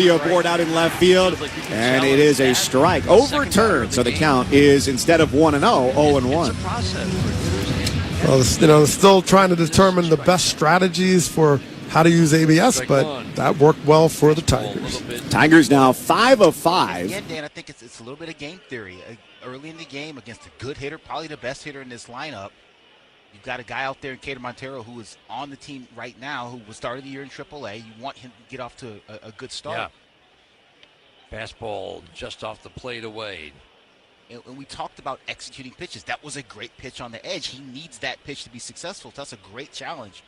board out in left field, and it is a strike. Overturned, so the count is, instead of 1-0, 0-1. Well, they're still trying to determine the best strategies for how to use ABS, but that worked well for the Tigers. Tigers now 5 of 5. Again, Dan, I think it's a little bit of game theory. Early in the game against a good hitter, probably the best hitter in this lineup. You've got a guy out there in Cater Montero who is on the team right now, who was started the year in AAA. You want him to get off to a good start. Yeah. Fastball just off the plate away. And we talked about executing pitches. That was a great pitch on the edge. He needs that pitch to be successful. That's a great challenge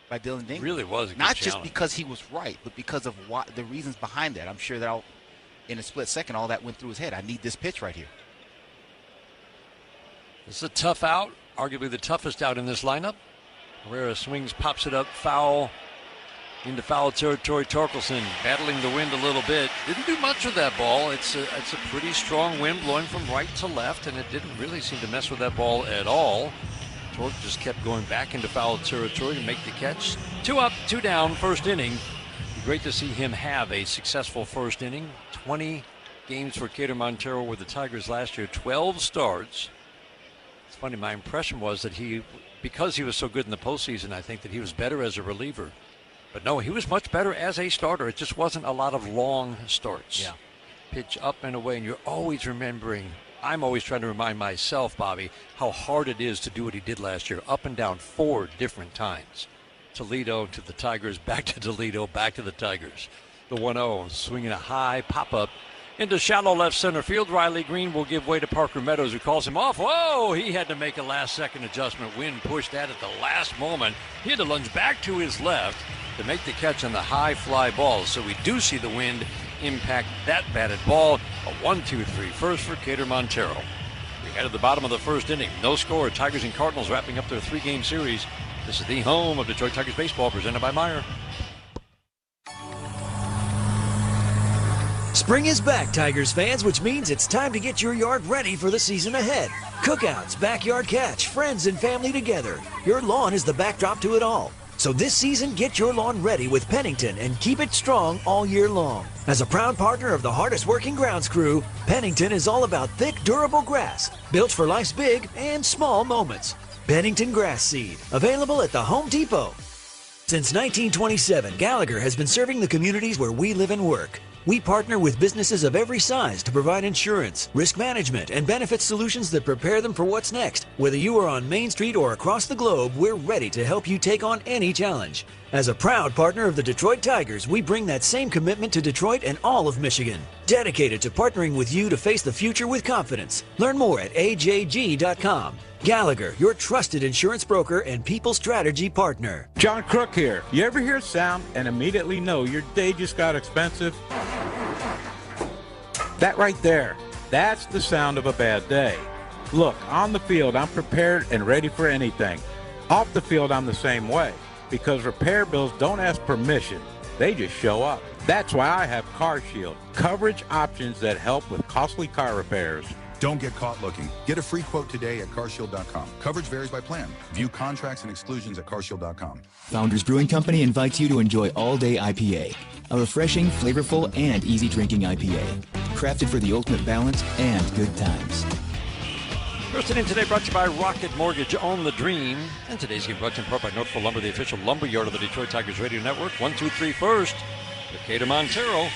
by Dylan Dingman. Really was a good Not challenge. just because he was right, but because of the reasons behind that. I'm sure that in a split second, all that went through his head. I need this pitch right here. This is a tough out, arguably the toughest out in this lineup. Herrera swings, pops it up, foul, into foul territory. Torkelson battling the wind a little bit. Didn't do much with that ball. It's a pretty strong wind blowing from right to left, and it didn't really seem to mess with that ball at all. Torque just kept going back into foul territory to make the catch. 2 up, 2 down, first inning. Great to see him have a successful first inning. 20 games for Cater Montero with the Tigers last year, 12 starts. It's funny, my impression was that because he was so good in the postseason, I think that he was better as a reliever. But no, he was much better as a starter. It just wasn't a lot of long starts. Yeah. Pitch up and away, and you're always remembering. I'm always trying to remind myself, Bobby, how hard it is to do what he did last year, up and down 4 different times. Toledo to the Tigers, back to Toledo, back to the Tigers. The 1-0, swinging a high pop-up into shallow left center field. Riley Green will give way to Parker Meadows, who calls him off. Whoa, he had to make a last-second adjustment. Wind pushed that at the last moment. He had to lunge back to his left to make the catch on the high fly ball. So we do see the wind impact that batted ball. A 1-2-3 first for Cater Montero. We head to the bottom of the first inning. No score. Tigers and Cardinals wrapping up their 3-game series. This is the home of Detroit Tigers baseball, presented by Meyer. Spring is back, Tigers fans, which means it's time to get your yard ready for the season ahead. Cookouts, backyard catch, friends and family together. Your lawn is the backdrop to it all. So this season, get your lawn ready with Pennington and keep it strong all year long. As a proud partner of the hardest working grounds crew, Pennington is all about thick, durable grass, built for life's big and small moments. Pennington Grass Seed, available at the Home Depot. Since 1927, Gallagher has been serving the communities where we live and work. We partner with businesses of every size to provide insurance, risk management, and benefit solutions that prepare them for what's next. Whether you are on Main Street or across the globe, we're ready to help you take on any challenge. As a proud partner of the Detroit Tigers, we bring that same commitment to Detroit and all of Michigan. Dedicated to partnering with you to face the future with confidence. Learn more at ajg.com. Gallagher, your trusted insurance broker and people strategy partner. John Crook here. You ever hear sound and immediately know your day just got expensive? That right there, that's the sound of a bad day. Look, on the field, I'm prepared and ready for anything. Off the field, I'm the same way. Because repair bills don't ask permission. They just show up. That's why I have CarShield. Coverage options that help with costly car repairs. Don't get caught looking. Get a free quote today at carshield.com. Coverage varies by plan. View contracts and exclusions at carshield.com. Founders Brewing Company invites you to enjoy All Day IPA, a refreshing, flavorful, and easy drinking IPA, crafted for the ultimate balance and good times. First inning today brought to you by Rocket Mortgage. Own the dream. And today's game brought to you in part by Northville Lumber, the official lumber yard of the Detroit Tigers radio network. 1-2-3 first for Cater Montero.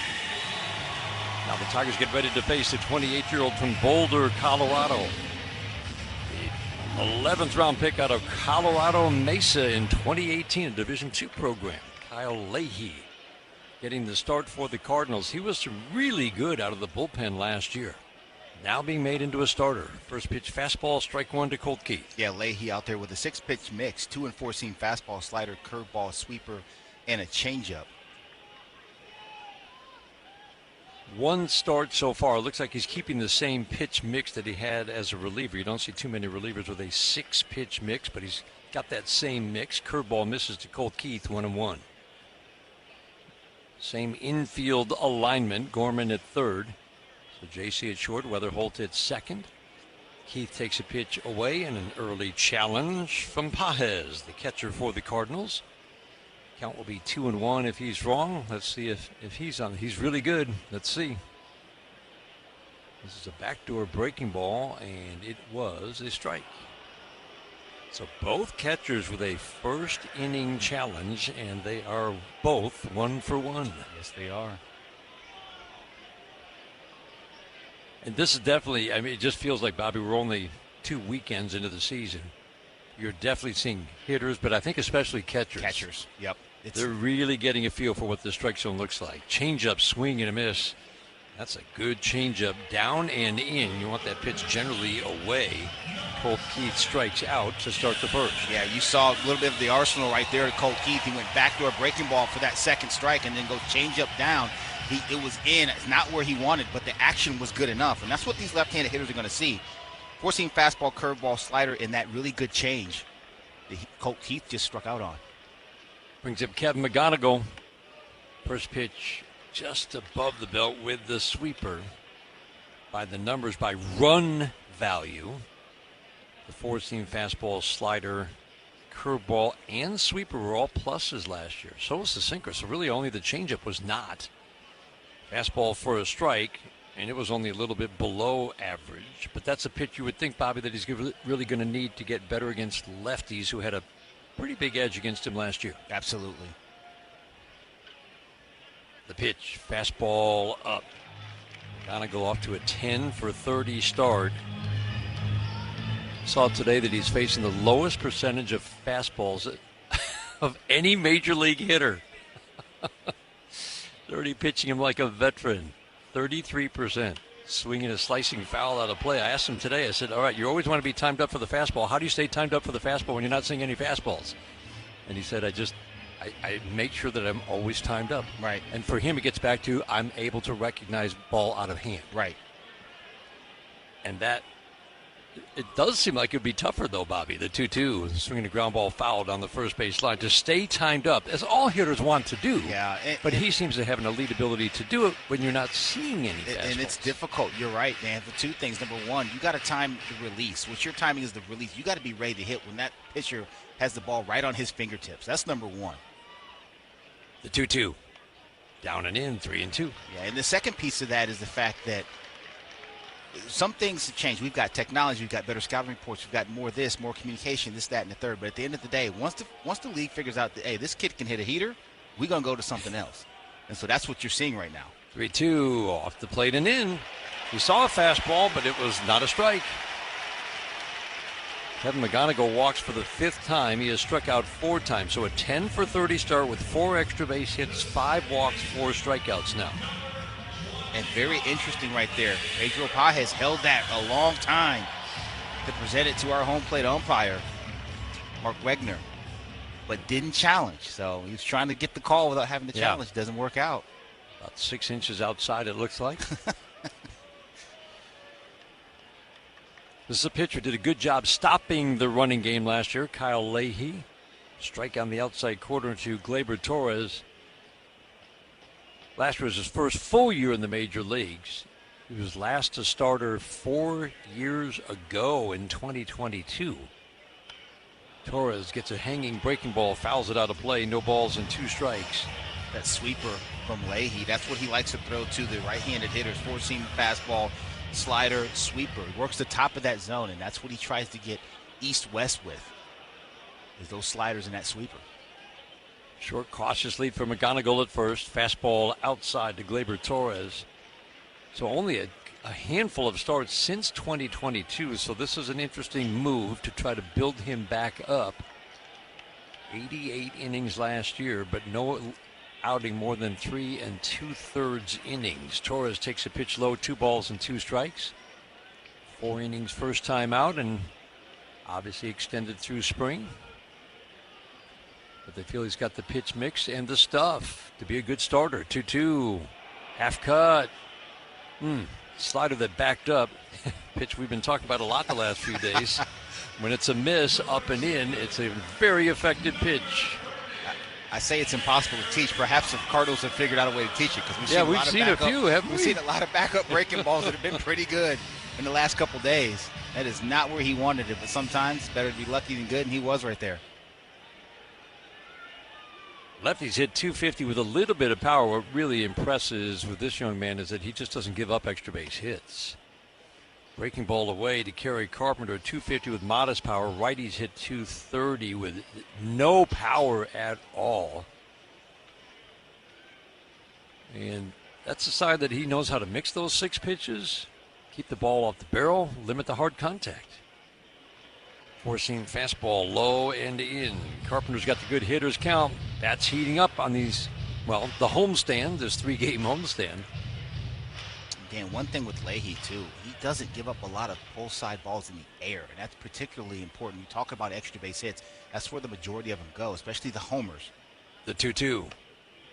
Now the Tigers get ready to face the 28-year-old from Boulder, Colorado. The 11th round pick out of Colorado Mesa in 2018, a Division II program. Kyle Leahy getting the start for the Cardinals. He was really good out of the bullpen last year. Now being made into a starter. First pitch fastball, strike one to Colt Keith. Yeah, Leahy out there with a 6-pitch mix, 2 and 4 seam fastball, slider, curveball, sweeper, and a changeup. One start so far. Looks like he's keeping the same pitch mix that he had as a reliever. You don't see too many relievers with a 6-pitch mix, but he's got that same mix. Curveball misses to Colt Keith, 1-1. Same infield alignment. Gorman at third. So JC at short, Weatherholt at second. Keith takes a pitch away and an early challenge from Pajes, the catcher for the Cardinals. Count will be 2-1 if he's wrong. Let's see if he's on. He's really good. Let's see. This is a backdoor breaking ball, and it was a strike. So both catchers with a first inning challenge, and they are both 1 for 1. Yes, they are. And this is definitely, I mean, it just feels like, Bobby, we're only 2 weekends into the season. You're definitely seeing hitters, but I think especially catchers. Catchers, yep. They're really getting a feel for what the strike zone looks like. Change-up, swing and a miss. That's a good changeup, down and in. You want that pitch generally away. Colt Keith strikes out to start the first. Yeah, you saw a little bit of the arsenal right there at Colt Keith. He went backdoor breaking ball for that second strike and then go changeup down. It was in. It's not where he wanted, but the action was good enough. And that's what these left-handed hitters are going to see. Four-seam fastball, curveball, slider, and that really good change that Colt Keith just struck out on. Brings up Kevin McGonigal. First pitch just above the belt with the sweeper. By the numbers, by run value, the four-seam fastball, slider, curveball, and sweeper were all pluses last year. So was the sinker. So really only the changeup was not. Fastball for a strike, and it was only a little bit below average. But that's a pitch you would think, Bobby, that he's really going to need to get better against lefties who had a pretty big edge against him last year. Absolutely. The pitch, fastball up. Gonna go off to a 10-for-30 start. Saw today that he's facing the lowest percentage of fastballs of any major league hitter. 30 pitching him like a veteran. 33%. Swinging a slicing foul out of play. I asked him today, I said, all right, you always want to be timed up for the fastball. How do you stay timed up for the fastball when you're not seeing any fastballs? And he said, I make sure that I'm always timed up. Right. And for him, it gets back to I'm able to recognize ball out of hand. Right. And that, it does seem like it would be tougher, though, Bobby. The 2-2, swinging a ground ball foul down the first base line. To stay timed up, as all hitters want to do. Yeah. But he seems to have an elite ability to do it when you're not seeing any fastballs. And it's difficult. You're right, man. For two things. Number one, you got to time the release. What your timing is the release. You got to be ready to hit when that pitcher has the ball right on his fingertips. That's number one. The 2-2. Down and in, 3-2. Yeah, and the second piece of that is the fact that some things have changed. We've got technology, we've got better scouting reports, we've got more this, more communication, this, that, and the third. But at the end of the day, once the league figures out that, hey, this kid can hit a heater, we're going to go to something else. And so that's what you're seeing right now. 3-2, off the plate and in. He saw a fastball, but it was not a strike. Kevin McGonigal walks for the 5th time. He has struck out 4 times. So a 10-for-30 start with 4 extra base hits, 5 walks, 4 strikeouts now. And very interesting right there. Pedro Pa has held that a long time to present it to our home plate umpire, Mark Wegner, but didn't challenge. So he was trying to get the call without having to challenge. Doesn't work out. About 6 inches outside, it looks like. This is a pitcher did a good job stopping the running game last year. Kyle Leahy. Strike on the outside corner to Gleyber Torres. Last year was his first full year in the major leagues. He was last a starter 4 years ago in 2022. Torres gets a hanging breaking ball, fouls it out of play, no balls and 2 strikes. That sweeper from Leahy, that's what he likes to throw to the right-handed hitters. Four-seam fastball, slider, sweeper. He works the top of that zone, and that's what he tries to get east-west with, is those sliders and that sweeper. Short, cautious lead for McGonigal at first. Fastball outside to Gleyber Torres. So only a handful of starts since 2022, so this is an interesting move to try to build him back up. 88 innings last year, but no outing more than 3 2/3 innings. Torres takes a pitch low, 2 balls and 2 strikes. 4 innings first time out, and obviously extended through spring. But they feel he's got the pitch mix and the stuff to be a good starter. 2-2, half cut. Slider that backed up. Pitch we've been talking about a lot the last few days. When it's a miss, up and in, it's a very effective pitch. I say it's impossible to teach. Perhaps the Cardinals have figured out a way to teach it, because we've seen a few, haven't we? We've seen a lot of backup breaking balls that have been pretty good in the last couple days. That is not where he wanted it, but sometimes it's better to be lucky than good, and he was right there. Lefties hit 250 with a little bit of power. What really impresses with this young man is that he just doesn't give up extra base hits. Breaking ball away to Kerry Carpenter, 250 with modest power. Righties hit 230 with no power at all. And that's a sign that he knows how to mix those 6 pitches, keep the ball off the barrel, limit the hard contact. Four-seam fastball low and in. Carpenter's got the good hitters count. That's heating up on these, well, the homestand, this 3-game homestand. Again, one thing with Leahy, too, he doesn't give up a lot of pull side balls in the air, and that's particularly important. You talk about extra base hits, that's where the majority of them go, especially the homers. The 2-2.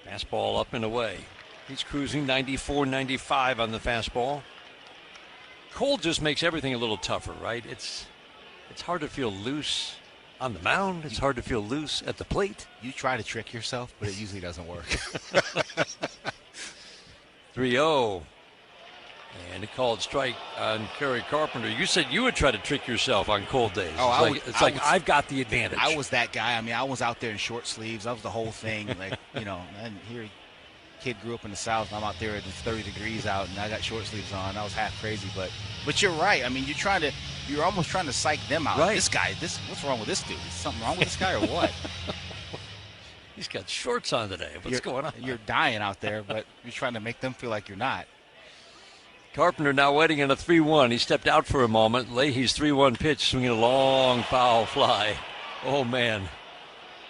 Fastball up and away. He's cruising 94, 95 on the fastball. Cold just makes everything a little tougher, right? It's hard to feel loose on the mound. It's hard to feel loose at the plate. You try to trick yourself, but it usually doesn't work. 3-0. And a called strike on Kerry Carpenter. You said you would try to trick yourself on cold days. It's like I've got the advantage. I was that guy. I mean, I was out there in short sleeves. I was the whole thing. Like, and here kid grew up in the South. I'm out there, it's 30 degrees out, and I got short sleeves on. I was half crazy, but you're right. I mean, you're almost trying to psych them out. Right. This guy, what's wrong with this dude? Is something wrong with this guy or what? He's got shorts on today. What's going on? You're dying out there, but you're trying to make them feel like you're not. Carpenter now waiting in a 3-1. He stepped out for a moment. Leahy's 3-1 pitch, swinging a long foul fly. Oh, man.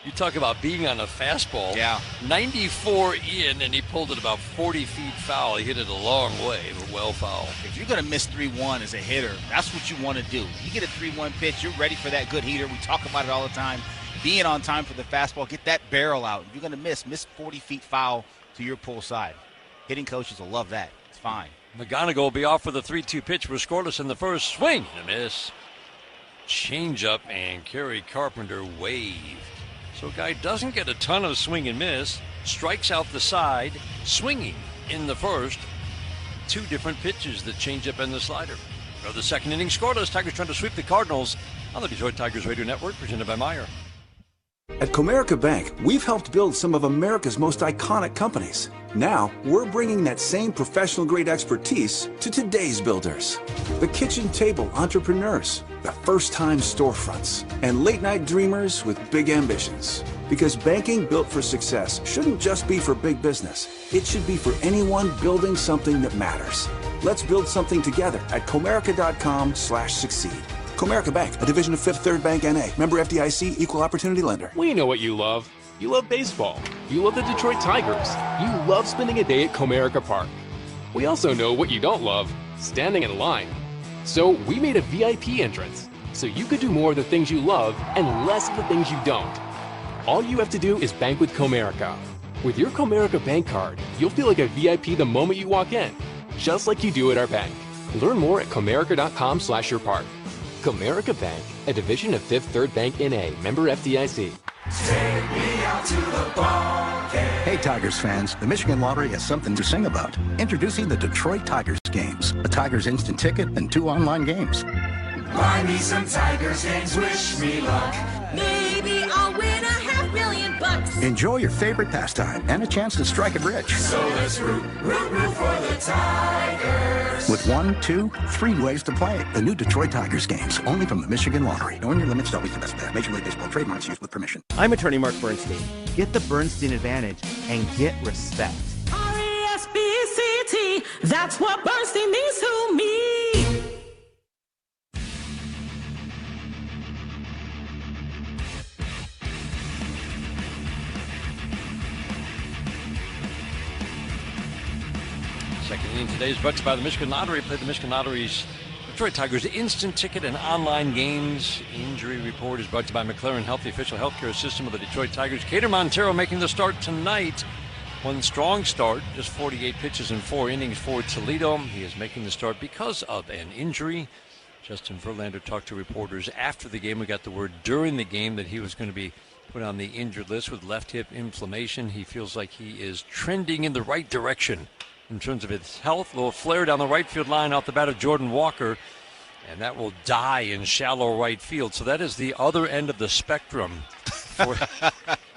You talk about being on a fastball. Yeah. 94 in, and he pulled it about 40 feet foul. He hit it a long way, but well foul. If you're going to miss 3-1 as a hitter, that's what you want to do. You get a 3-1 pitch, you're ready for that good heater. We talk about it all the time. Being on time for the fastball, get that barrel out. If you're going to miss 40 feet foul to your pull side. Hitting coaches will love that. It's fine. McGonigal will be off for the 3-2 pitch. We're scoreless in the first. Swing and a miss. Change up, and Kerry Carpenter waved. So a guy doesn't get a ton of swing and miss, strikes out the side, swinging in the first. 2 different pitches, the changeup and the slider. For the second inning, scoreless. Tigers trying to sweep the Cardinals on the Detroit Tigers Radio Network, presented by Meyer. At Comerica Bank, we've helped build some of America's most iconic companies. Now, we're bringing that same professional-grade expertise to today's builders. The kitchen table entrepreneurs, the first-time storefronts, and late-night dreamers with big ambitions. Because banking built for success shouldn't just be for big business. It should be for anyone building something that matters. Let's build something together at Comerica.com/succeed. Comerica Bank, a division of Fifth Third Bank N.A., member FDIC, equal opportunity lender. We know what you love. You love baseball. You love the Detroit Tigers. You love spending a day at Comerica Park. We also know what you don't love, standing in line. So we made a VIP entrance, so you could do more of the things you love and less of the things you don't. All you have to do is bank with Comerica. With your Comerica Bank card, you'll feel like a VIP the moment you walk in, just like you do at our bank. Learn more at Comerica.com/yourpark. Comerica Bank, a division of Fifth Third Bank N.A., member FDIC. Take me out to the ball game. Hey Tigers fans, the Michigan Lottery has something to sing about. Introducing the Detroit Tigers games, a Tigers instant ticket and 2 online games. Buy me some Tigers games, wish me luck. Maybe I'll win $500,000. Enjoy your favorite pastime and a chance to strike it rich. So let's root for the Tigers. With 1, 2, 3 ways to play. The new Detroit Tigers games, only from the Michigan Lottery. Knowing your limits, always the best bet. Major League Baseball trademarks used with permission. I'm attorney Mark Bernstein. Get the Bernstein advantage and get respect. R-E-S-P-C-T, that's what Bernstein means to me. Second inning today is brought to you by the Michigan Lottery. Play the Michigan Lottery's Detroit Tigers instant ticket and online games. Injury report is brought to you by McLaren Health, the official healthcare system of the Detroit Tigers. Cater Montero making the start tonight. One strong start, just 48 pitches in 4 innings for Toledo. He is making the start because of an injury. Justin Verlander talked to reporters after the game. We got the word during the game that he was going to be put on the injured list with left hip inflammation. He feels like he is trending in the right direction in terms of his health. A little flare down the right field line off the bat of Jordan Walker, and that will die in shallow right field. So that is the other end of the spectrum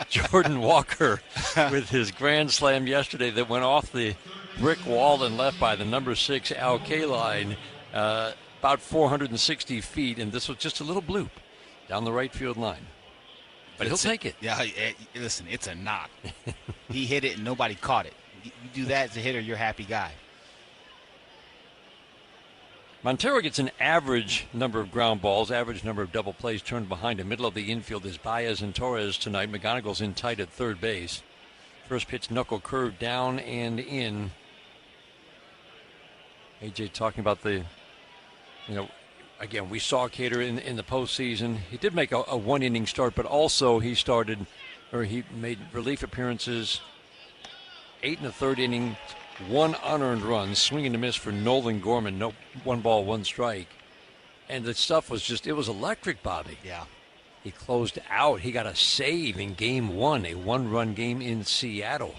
Jordan Walker with his grand slam yesterday that went off the brick wall and left by the number 6 Al Kaline, about 460 feet, and this was just a little bloop down the right field line. But he'll take it. Yeah, listen, it's a knock. He hit it and nobody caught it. You do that as a hitter, you're a happy guy. Montero gets an average number of ground balls, average number of double plays turned behind him. Middle of the infield is Baez and Torres tonight. McGonigal's in tight at third base. First pitch, knuckle curve down and in. AJ talking about again, we saw Cater in the postseason. He did make a one-inning start, but also he made relief appearances, 8 1/3 innings, 1 unearned run, swing and a miss for Nolan Gorman, no 1 ball, 1 strike. And the stuff was it was electric, Bobby. Yeah. He closed out. He got a save in game 1, a 1-run game in Seattle.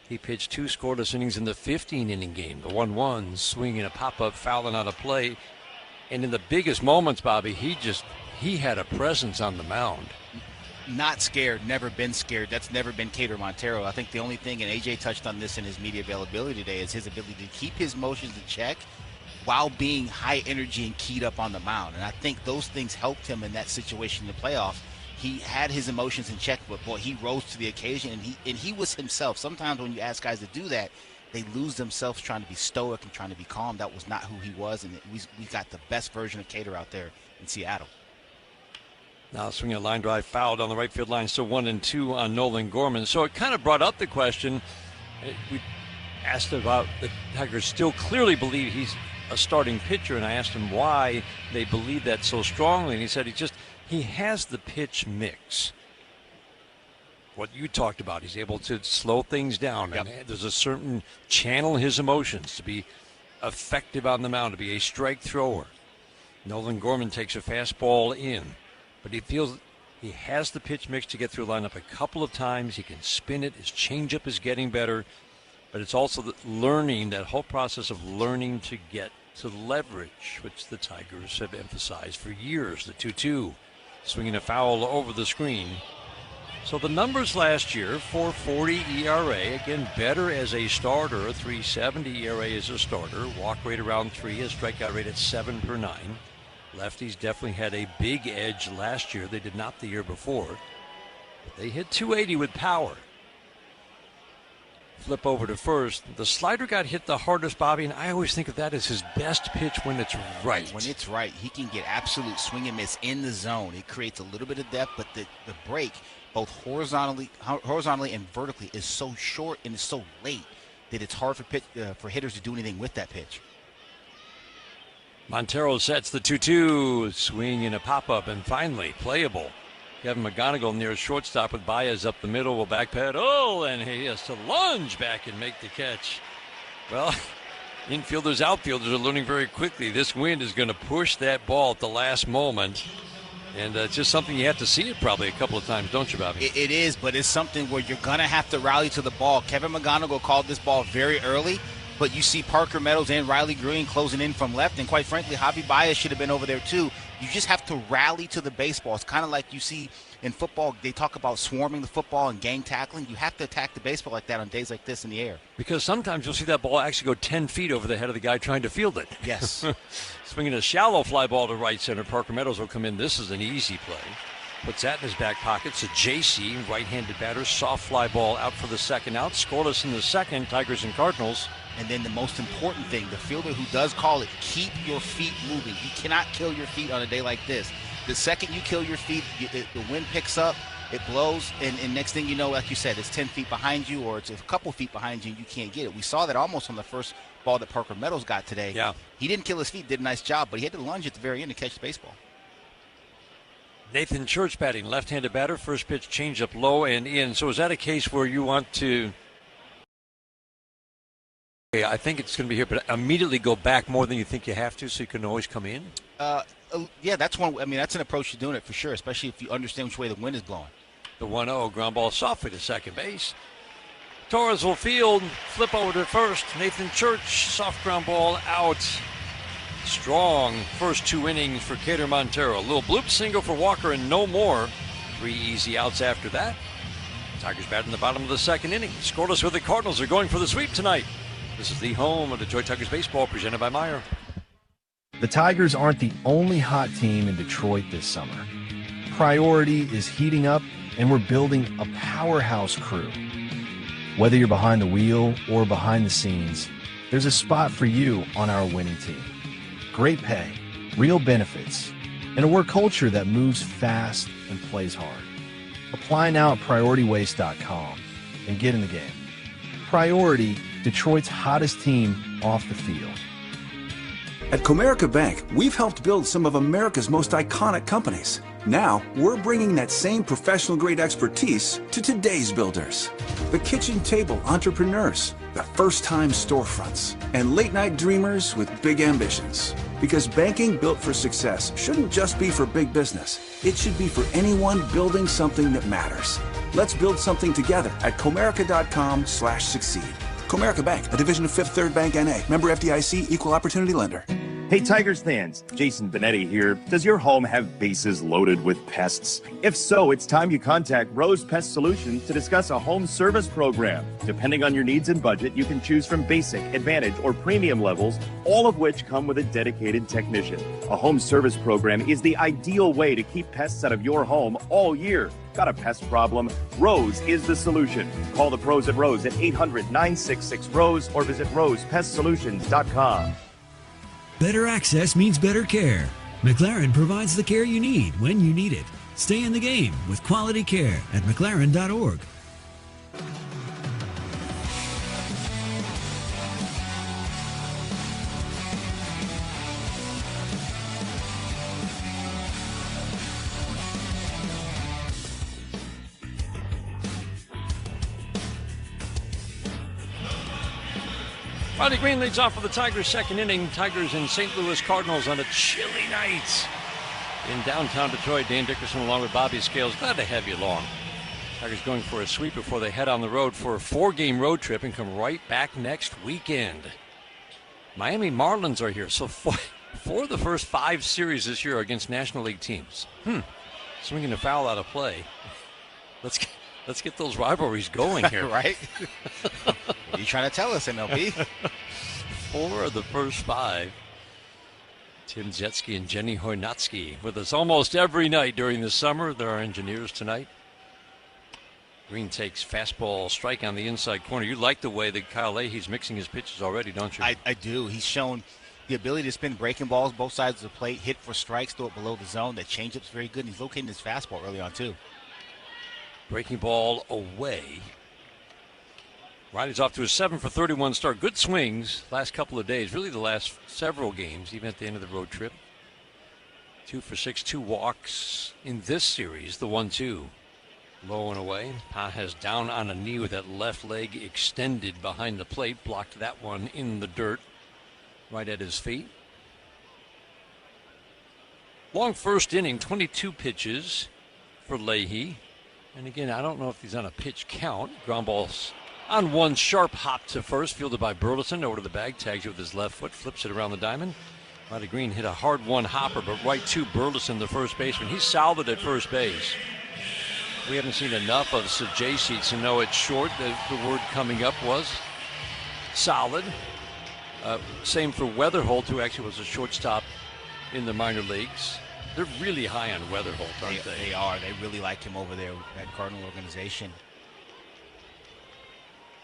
He pitched 2 scoreless innings in the 15-inning game, the 1-1, swinging a pop-up, fouling out of play. And in the biggest moments, Bobby, he had a presence on the mound. Not scared, never been scared. That's never been Cater Montero. I think the only thing, and AJ touched on this in his media availability today, is his ability to keep his motions in check while being high energy and keyed up on the mound. And I think those things helped him in that situation in the playoffs. He had his emotions in check, but boy, he rose to the occasion, and he was himself. Sometimes when you ask guys to do that, they lose themselves trying to be stoic and trying to be calm. That was not who he was, and we got the best version of Cater out there in Seattle. Now swinging a line drive foul down the right field line, so 1-2 on Nolan Gorman. So it kind of brought up the question. We asked about the Tigers still clearly believe he's a starting pitcher, and I asked him why they believe that so strongly, and he said he has the pitch mix. What you talked about, he's able to slow things down. Yep. And there's a certain channel his emotions to be effective on the mound, to be a strike thrower. Nolan Gorman takes a fastball in, but he feels he has the pitch mix to get through lineup a couple of times. He can spin it. His changeup is getting better, but it's also that whole process of learning to get to leverage, which the Tigers have emphasized for years. The 2-2, swinging a foul over the screen. So the numbers last year, 4.40 ERA, again better as a starter, 3.70 ERA as a starter, walk rate around 3, a strikeout rate at 7 per 9. Lefties definitely had a big edge last year. They did not the year before. But they hit 280 with power. Flip over to first. The slider got hit the hardest, Bobby, and I always think of that as his best pitch when it's right. When it's right, he can get absolute swing and miss in the zone. It creates a little bit of depth, but the break, both horizontally and vertically, is so short and it's so late that it's hard for hitters to do anything with that pitch. Montero sets the 2-2, swing and a pop-up, and finally playable. Kevin McGonigal near shortstop with Baez up the middle, will backpedal, and he has to lunge back and make the catch. Well, infielders, outfielders are learning very quickly. This wind is going to push that ball at the last moment. And it's just something you have to see it probably a couple of times, don't you, Bobby? It is, but it's something where you're going to have to rally to the ball. Kevin McGonigal called this ball very early, but you see Parker Meadows and Riley Green closing in from left, and quite frankly, Javi Baez should have been over there too. You just have to rally to the baseball. It's kind of like you see in football. They talk about swarming the football and gang tackling. You have to attack the baseball like that on days like this in the air. Because sometimes you'll see that ball actually go 10 feet over the head of the guy trying to field it. Yes. Swinging a shallow fly ball to right center. Parker Meadows will come in. This is an easy play. Puts that in his back pocket. So JC, right-handed batter, soft fly ball out for the second out. Scoreless in the second, Tigers and Cardinals. And then the most important thing, the fielder who does call it, keep your feet moving. You cannot kill your feet on a day like this. The second you kill your feet, the wind picks up, it blows, and next thing you know, like you said, it's 10 feet behind you or it's a couple feet behind you and you can't get it. We saw that almost on the first ball that Parker Meadows got today. Yeah. He didn't kill his feet, did a nice job, but he had to lunge at the very end to catch the baseball. Nathan Church batting, left-handed batter, first pitch change up low and in. So is that a case where you want to... I think it's going to be here, but immediately go back more than you think you have to so you can always come in? Yeah, that's one. I mean, that's an approach to doing it for sure, especially if you understand which way the wind is blowing. The 1-0 ground ball softly to second base. Torres will field, flip over to first. Nathan Church, soft ground ball out. Strong first 2 innings for Cater Montero. A little bloop single for Walker and no more. 3 easy outs after that. Tigers bat in the bottom of the second inning. Scoreless with the Cardinals are going for the sweep tonight. This is the home of Detroit Tigers baseball, presented by Meyer. The Tigers aren't the only hot team in Detroit this summer. Priority is heating up, and we're building a powerhouse crew. Whether you're behind the wheel or behind the scenes, there's a spot for you on our winning team. Great pay, real benefits, and a work culture that moves fast and plays hard. Apply now at PriorityWaste.com and get in the game. Priority, Detroit's hottest team off the field. At Comerica Bank, we've helped build some of America's most iconic companies. Now, we're bringing that same professional-grade expertise to today's builders. The kitchen table entrepreneurs, the first-time storefronts, and late-night dreamers with big ambitions. Because banking built for success shouldn't just be for big business. It should be for anyone building something that matters. Let's build something together at Comerica.com/succeed. Comerica Bank, a division of Fifth Third Bank N.A., member FDIC, equal opportunity lender. Hey Tigers fans, Jason Benetti here. Does your home have bases loaded with pests? If so, it's time you contact Rose Pest Solutions to discuss a home service program. Depending on your needs and budget, you can choose from basic, advantage, or premium levels, all of which come with a dedicated technician. A home service program is the ideal way to keep pests out of your home all year. Got a pest problem? Rose is the solution. Call the pros at Rose at 800-966-ROSE or visit rosepestsolutions.com. Better access means better care. McLaren provides the care you need when you need it. Stay in the game with quality care at McLaren.org. Ronnie Green leads off for the Tigers' second inning. Tigers and St. Louis Cardinals on a chilly night in downtown Detroit. Dan Dickerson along with Bobby Scales. Glad to have you along. Tigers going for a sweep before they head on the road for a 4-game road trip and come right back next weekend. Miami Marlins are here. So for the first 5 series this year against National League teams. Swinging a foul out of play. Let's get those rivalries going here. Right? What are you trying to tell us, MLB? 4 of the first 5. Tim Zetsky and Jenny Hornatsky with us almost every night during the summer. They're our engineers tonight. Green takes fastball strike on the inside corner. You like the way that Kyle Leahy's mixing his pitches already, don't you? I do. He's shown the ability to spin breaking balls both sides of the plate, hit for strikes, throw it below the zone. That changeup's very good, and he's locating his fastball early on, too. Breaking ball away. Riley's off to a 7-for-31 start. Good swings last couple of days, really the last several games, even at the end of the road trip. 2 for 6, 2 walks in this series. The 1-2. Low and away. Pages down on a knee with that left leg extended behind the plate. Blocked that one in the dirt right at his feet. Long first inning, 22 pitches for Leahy. And again, I don't know if he's on a pitch count. Ground balls on one sharp hop to first, fielded by Burleson. Over to the bag, tags it with his left foot, flips it around the diamond. Riley Green hit a hard one hopper, but right to Burleson, the first baseman. He's solid at first base. We haven't seen enough of Sajasi to know it's short. The word coming up was solid. Same for Weatherholt, who actually was a shortstop in the minor leagues. They're really high on Weatherholt, aren't they? They are. They really like him over there at Cardinal organization.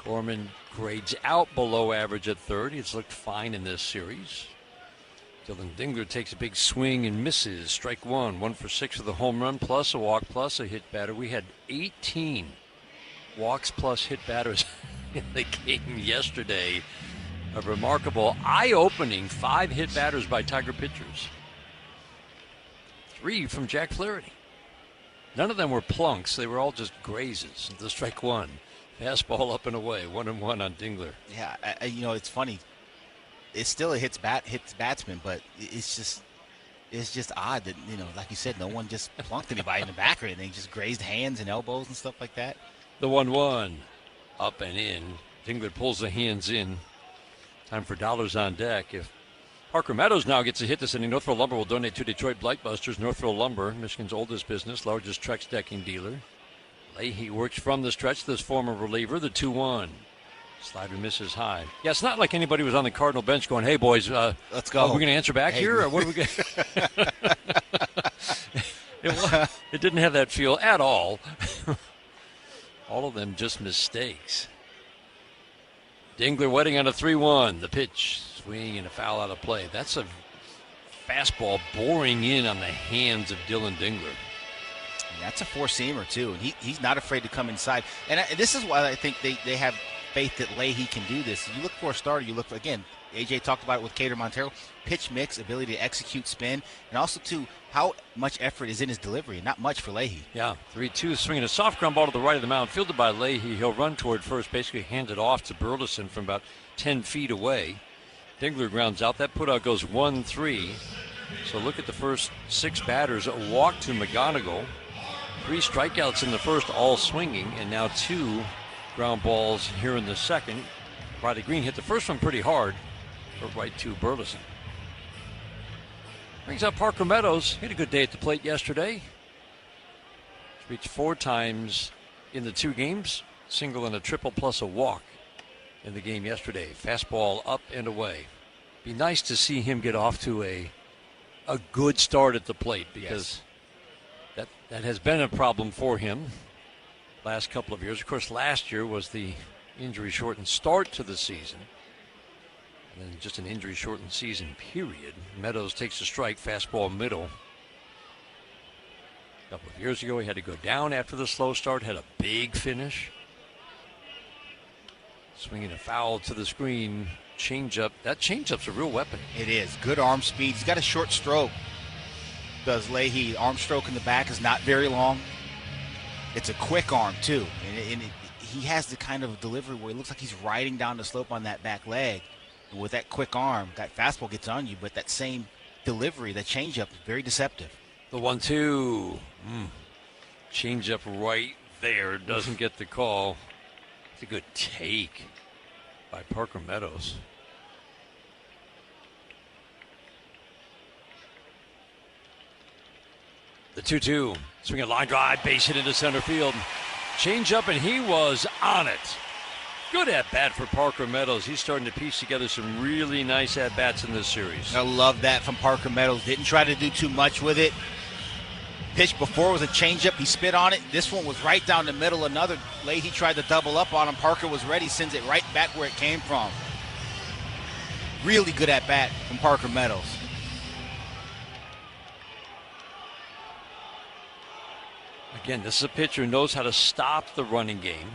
Gorman grades out below average at third. He's looked fine in this series. Dylan Dingler takes a big swing and misses. Strike 1. 1 for 6 with a home run plus a walk plus a hit batter. We had 18 walks plus hit batters in the game yesterday. A remarkable, eye-opening 5 hit batters by Tiger pitchers. 3 from Jack Flaherty. None of them were plunks. They were all just grazes. The strike 1. Fastball up and away. 1-1 on Dingler. Yeah, it's funny. It's still a hits batsman, but it's just odd that, like you said, no one just plunked anybody in the back or anything. Just grazed hands and elbows and stuff like that. The 1-1. Up and in. Dingler pulls the hands in. Time for dollars on deck. If Parker Meadows now gets a hit this inning, Northville Lumber will donate to Detroit Blightbusters. Northville Lumber, Michigan's oldest business, largest Trex decking dealer. Leahy works from the stretch, this former reliever, the 2-1. Slider misses high. Yeah, it's not like anybody was on the Cardinal bench going, hey, boys, let's go. Are we going to answer back here, or what are we going to It didn't have that feel at all. All of them just mistakes. Dingler wetting on a 3-1. The pitch, swing and a foul out of play. That's a fastball boring in on the hands of Dylan Dingler. That's a four-seamer, too, and he's not afraid to come inside. And this is why I think they have faith that Leahy can do this. You look for a starter, you look for, again, AJ talked about it with Cater Montero, pitch mix, ability to execute spin, and also, too, how much effort is in his delivery. Not much for Leahy. Yeah, 3-2, swinging a soft ground ball to the right of the mound, fielded by Leahy. He'll run toward first, basically hand it off to Burleson from about 10 feet away. Dingler grounds out. That putout goes 1-3. So look at the first 6 batters. A walk to McGonigal. 3 strikeouts in the first, all swinging, and now 2 ground balls here in the second. Riley Green hit the first one pretty hard, but right to Burleson. Brings up Parker Meadows. He had a good day at the plate yesterday. He's reached 4 times in the 2 games, single and a triple plus a walk in the game yesterday. Fastball up and away. Be nice to see him get off to a good start at the plate, because that has been a problem for him last couple of years. Of course, last year was the injury-shortened start to the season. And then just an injury-shortened season, period. Meadows takes a strike, fastball middle. A couple of years ago, he had to go down after the slow start, had a big finish. Swinging a foul to the screen, changeup. That changeup's a real weapon. It is. Good arm speed. He's got a short stroke. Does Leahy. Arm stroke in the back is not very long. It's a quick arm, too. And he has the kind of delivery where it looks like he's riding down the slope on that back leg. And with that quick arm, that fastball gets on you, but that same delivery, that changeup, is very deceptive. The 1-2. Changeup right there. Doesn't get the call. It's a good take by Parker Meadows. The 2-2. Swing a line drive, base hit into center field. Change up, and he was on it. Good at-bat for Parker Meadows. He's starting to piece together some really nice at-bats in this series. I love that from Parker Meadows. Didn't try to do too much with it. Pitch before was a changeup. He spit on it. This one was right down the middle. Another Leahy tried to double up on him. Parker was ready, sends it right back where it came from. Really good at-bat from Parker Meadows. Again, this is a pitcher who knows how to stop the running game.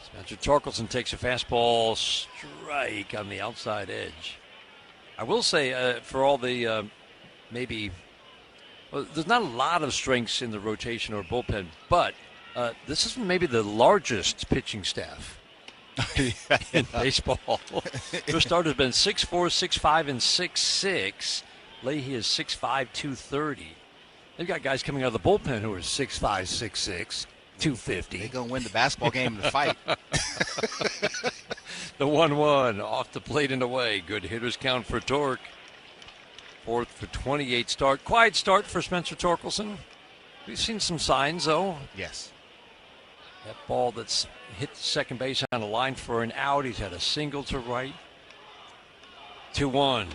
Spencer Torkelson takes a fastball strike on the outside edge. I will say, for all the there's not a lot of strengths in the rotation or bullpen, but this is maybe the largest pitching staff in baseball. Their starter has been 6'4", 6'5", and 6'6". Leahy is 6'5", 230. They've got guys coming out of the bullpen who are 6'5", 6'6", 250. They're going to win the basketball game in the fight. The 1-1 off the plate and away. Good hitters count for Torque. 4th for 28 start. Quiet start for Spencer Torkelson. We've seen some signs, though. Yes. That ball that's hit second base on a line for an out. He's had a single to right. 2-1.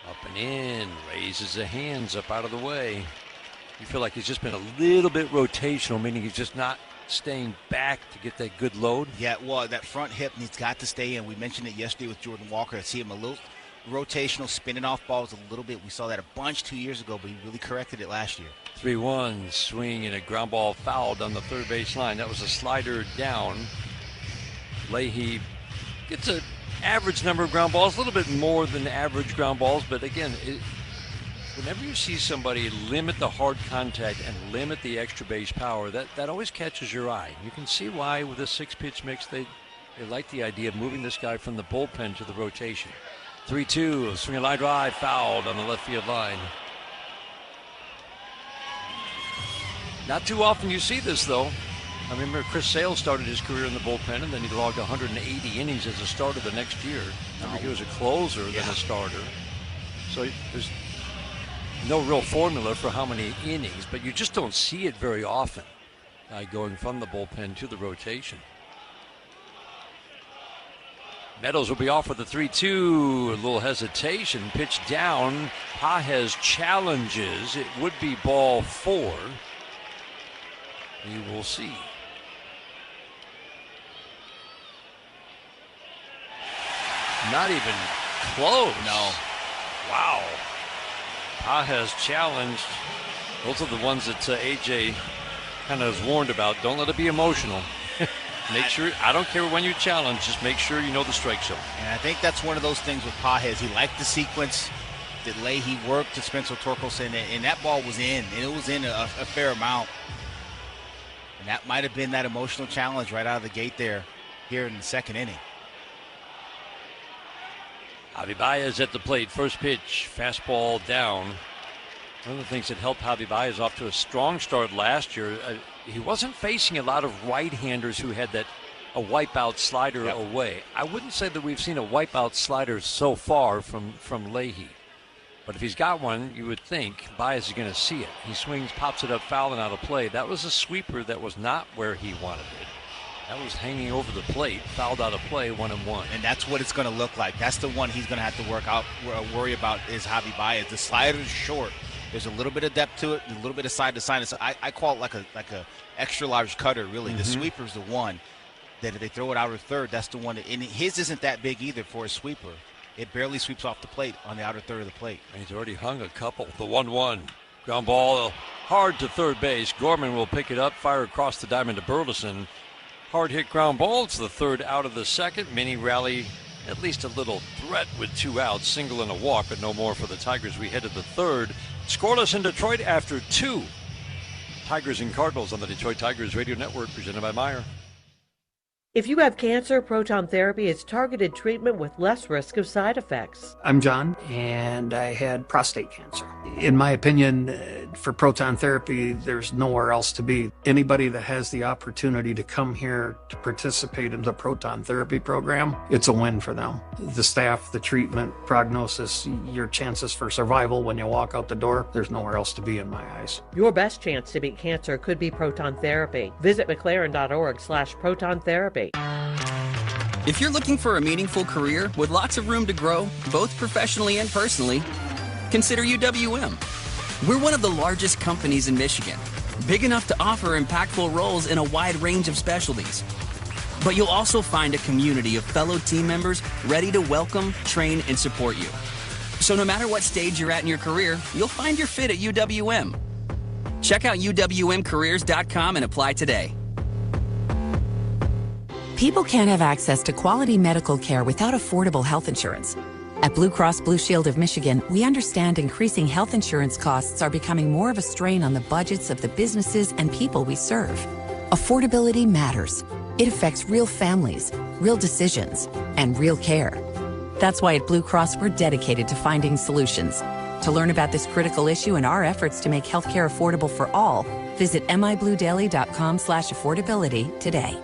Up and in, raises the hands up out of the way. You feel like he's just been a little bit rotational, meaning he's just not staying back to get that good load. Yeah, well, that front hip needs got to stay in. We mentioned it yesterday with Jordan Walker. I see him a little rotational, spinning off balls a little bit. We saw that a bunch 2 years ago, but he really corrected it last year. 3-1, swing and a ground ball fouled on the third base line. That was a slider down. Leahy gets an average number of ground balls, a little bit more than average ground balls, but again, whenever you see somebody limit the hard contact and limit the extra base power, that always catches your eye. You can see why with a 6-pitch mix they like the idea of moving this guy from the bullpen to the rotation. 3-2, swing a line drive, fouled on the left field line. Not too often you see this, though. I remember Chris Sale started his career in the bullpen, and then he logged 180 innings as a starter the next year. Remember, he was a closer than a starter. So there's no real formula for how many innings, but you just don't see it very often, going from the bullpen to the rotation. Meadows will be off with the 3-2. A little hesitation. Pitch down. Pages challenges. It would be ball 4. We will see. Not even close. No. Wow. Pages challenged. Those are the ones that AJ kind of has warned about. Don't let it be emotional. Make sure, I don't care when you challenge, just make sure you know the strike zone. And I think that's one of those things with Pages. He liked the sequence, the delay. He worked to Spencer Torkelson, and that ball was in, and it was in a fair amount. And that might have been that emotional challenge right out of the gate there, here in the second inning. Javi Baez at the plate. First pitch, fastball down. One of the things that helped Javi Baez off to a strong start last year, he wasn't facing a lot of right-handers who had a wipeout slider away. I wouldn't say that we've seen a wipeout slider so far from Leahy. But if he's got one, you would think Baez is going to see it. He swings, pops it up foul and out of play. That was a sweeper that was not where he wanted it. That was hanging over the plate, fouled out of play, 1-1. And that's what it's going to look like. That's the one he's going to have to worry about is Javi Baez. The slider is short. There's a little bit of depth to it, and a little bit of side to side. So I call it like a extra large cutter, really. The sweeper's the one that if they throw it outer third, that's the one. And his isn't that big either for a sweeper. It barely sweeps off the plate on the outer third of the plate. And he's already hung a couple. The 1-1 ground ball hard to third base. Gorman will pick it up, fire across the diamond to Burleson. Hard hit ground ball. It's the third out of the second. Mini rally, at least a little threat with 2 outs, single and a walk, but no more for the Tigers. We head to the third. Scoreless in Detroit after 2. Tigers and Cardinals on the Detroit Tigers Radio Network, presented by Meyer. If you have cancer, proton therapy is targeted treatment with less risk of side effects. I'm John, and I had prostate cancer. In my opinion, for proton therapy, there's nowhere else to be. Anybody that has the opportunity to come here to participate in the proton therapy program, it's a win for them. The staff, the treatment, prognosis, your chances for survival when you walk out the door, there's nowhere else to be in my eyes. Your best chance to beat cancer could be proton therapy. Visit mclaren.org/proton therapy. If you're looking for a meaningful career with lots of room to grow, both professionally and personally, consider UWM. We're one of the largest companies in Michigan, big enough to offer impactful roles in a wide range of specialties. But you'll also find a community of fellow team members ready to welcome, train, and support you. So no matter what stage you're at in your career, you'll find your fit at UWM. Check out uwmcareers.com and apply today. People can't have access to quality medical care without affordable health insurance. At Blue Cross Blue Shield of Michigan, we understand increasing health insurance costs are becoming more of a strain on the budgets of the businesses and people we serve. Affordability matters. It affects real families, real decisions, and real care. That's why at Blue Cross, we're dedicated to finding solutions. To learn about this critical issue and our efforts to make healthcare affordable for all, visit mibluedaily.com/affordability today.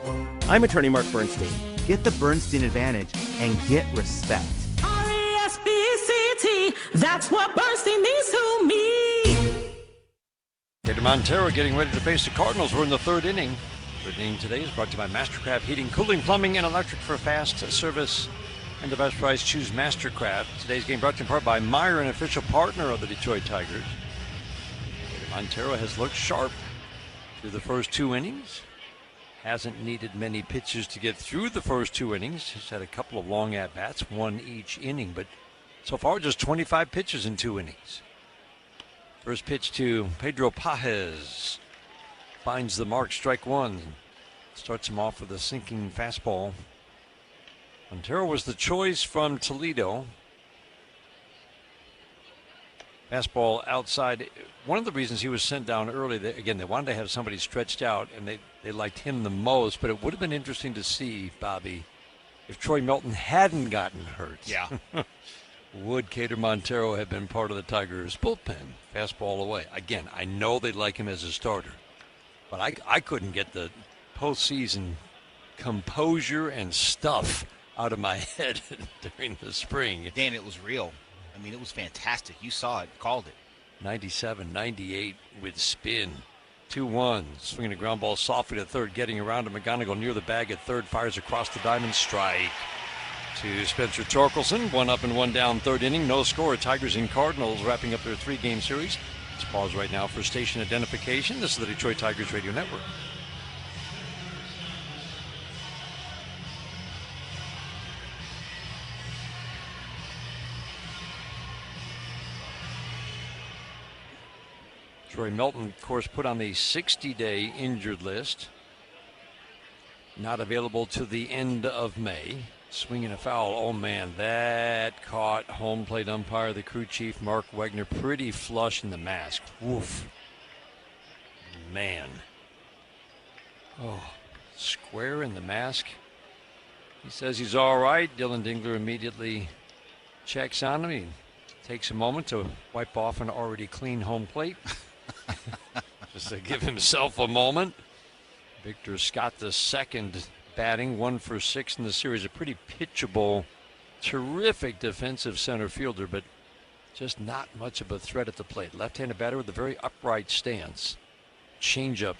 I'm attorney Mark Bernstein. Get the Bernstein advantage and get respect. R-E-S-P-E-C-T, that's what Bernstein means to me. Gator Montero getting ready to face the Cardinals. We're in the third inning. Third inning today is brought to you by Mastercraft Heating, Cooling, Plumbing, and Electric for fast service and the best price. Choose Mastercraft. Today's game brought to you in part by Meyer, an official partner of the Detroit Tigers. Gator Montero has looked sharp through the first 2 innings. Hasn't needed many pitches to get through the first 2 innings. He's had a couple of long at-bats, 1 each inning, but so far just 25 pitches in 2 innings. First pitch to Pedro Pages. Finds the mark, strike 1. Starts him off with a sinking fastball. Montero was the choice from Toledo. Fastball outside. One of the reasons he was sent down early, they wanted to have somebody stretched out, and they liked him the most, but it would have been interesting to see, Bobby, if Troy Melton hadn't gotten hurt. Yeah. Would Gator Montero have been part of the Tigers' bullpen? Fastball away. Again, I know they like him as a starter, but I couldn't get the postseason composure and stuff out of my head during the spring. Dan, it was real. I mean, it was fantastic. You saw it, called it. 97-98 with spin. 2-1, swinging a ground ball softly to third, getting around to McGonigal near the bag at third, fires across the diamond, strike to Spencer Torkelson. 1 up and 1 down, third inning, no score. Tigers and Cardinals wrapping up their 3-game series. Let's pause right now for station identification. This is the Detroit Tigers Radio Network. Troy Melton, of course, put on the 60-day injured list. Not available to the end of May. Swinging a foul. Oh, man, that caught home plate umpire, the crew chief, Mark Wegner, pretty flush in the mask. Woof. Man. Oh, square in the mask. He says he's all right. Dylan Dingler immediately checks on him. He takes a moment to wipe off an already clean home plate. Just to give himself a moment. Victor Scott, the second, batting 1 for 6 in the series. A pretty pitchable, terrific defensive center fielder, but just not much of a threat at the plate. Left-handed batter with a very upright stance. Changeup.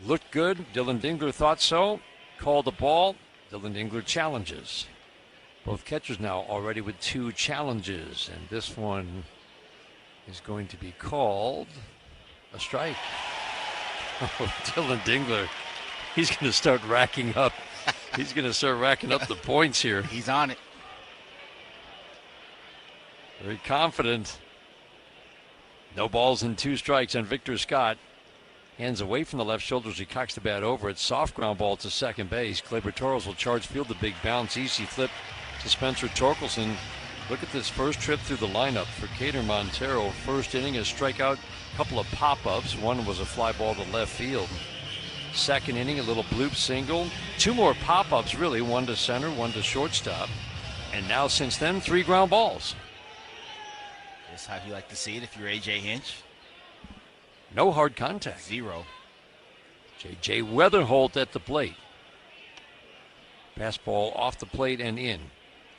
Looked good. Dylan Dingler thought so. Called the ball. Dylan Dingler challenges. Both catchers now already with 2 challenges, and this one is going to be called a strike. Oh, Dylan Dingler, he's going to start racking up. He's going to start racking up the points here. He's on it. Very confident. No balls and 2 strikes on Victor Scott. Hands away from the left shoulder as he cocks the bat over. It's soft ground ball to second base. Gleyber Torres will charge field, the big bounce. Easy flip to Spencer Torkelson. Look at this first trip through the lineup for Cater Montero. First inning, a strikeout, a couple of pop-ups. One was a fly ball to left field. Second inning, a little bloop single. 2 more pop-ups, really. 1 to center, 1 to shortstop. And now, since then, 3 ground balls. That's how you like to see it if you're A.J. Hinch. No hard contact. 0. J.J. Weatherholt at the plate. Fastball off the plate and in.